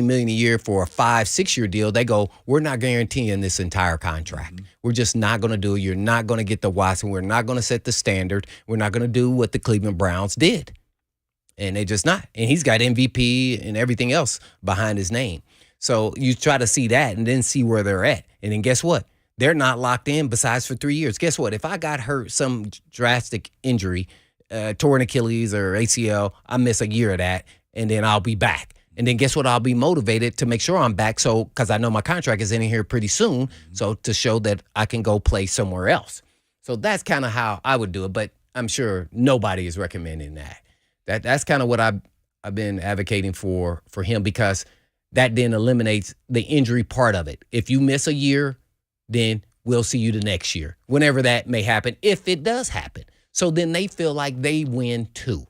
million a year for a 5-6 year deal, they go, we're not guaranteeing this entire contract. Mm-hmm. We're just not going to do it. You're not going to get the Watson. We're not going to set the standard. We're not going to do what the Cleveland Browns did. And they're just not. And he's got MVP and everything else behind his name. So you try to see that and then see where they're at. And then guess what? They're not locked in besides for 3 years. Guess what? If I got hurt, some drastic injury, torn Achilles or ACL, I miss a year of that, and then I'll be back. And then guess what? I'll be motivated to make sure I'm back. So, because I know my contract is in here pretty soon. So to show that I can go play somewhere else. So that's kind of how I would do it. But I'm sure nobody is recommending that. That's kind of what I've been advocating for him, because that then eliminates the injury part of it. If you miss a year, then we'll see you the next year, whenever that may happen, if it does happen. So then they feel like they win too.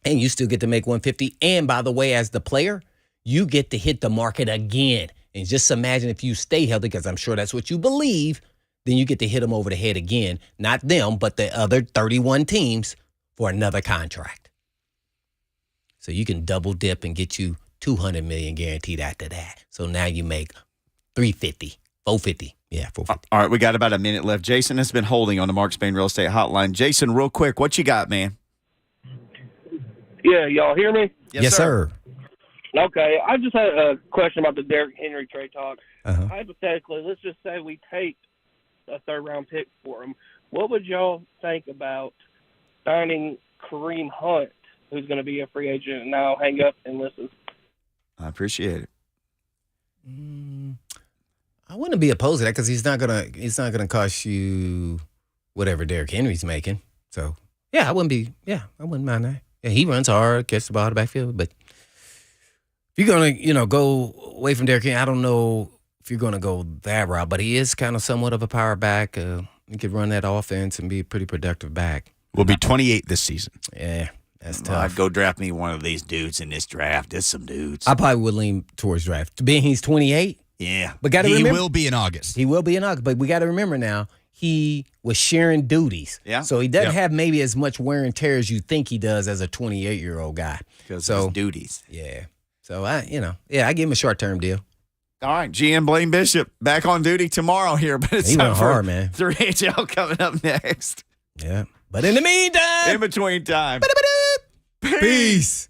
And you still get to make 150. And by the way, as the player, you get to hit the market again. And just imagine if you stay healthy, because I'm sure that's what you believe, then you get to hit them over the head again. Not them, but the other 31 teams for another contract. So you can double dip and get you $200 million guaranteed after that. So now you make $350, $450. Yeah, $450. All right, we got about a minute left. Jason has been holding on the Mark Spain Real Estate Hotline. Jason, real quick, what you got, man? Yeah, y'all hear me? Yes, sir. Okay, I just had a question about the Derrick Henry trade talk. Hypothetically, let's just say we take a third-round pick for him. What would y'all think about signing Kareem Hunt, who's going to be a free agent, and now hang up and listen? I appreciate it. I wouldn't be opposed to that because he's not gonna cost you whatever Derrick Henry's making. So I wouldn't mind that. Yeah, he runs hard, gets the ball to the backfield, but if you're gonna, go away from Derrick Henry, I don't know if you're gonna go that route, but he is kind of somewhat of a power back. He could run that offense and be a pretty productive back. Will be 28 this season. Yeah, that's tough. I'd go draft me one of these dudes in this draft. There's some dudes. I probably would lean towards draft. Being he's 28. Yeah. But gotta he remember, will be in August. He will be in August, but we got to remember now, he was sharing duties. Yeah. So he doesn't have maybe as much wear and tear as you think he does as a 28-year-old guy. Because of his duties. Yeah. So I give him a short-term deal. All right, GM Blaine Bishop back on duty tomorrow here, but it's he time went for hard, man. 3HL coming up next. Yeah. But in the meantime. In between time. Peace.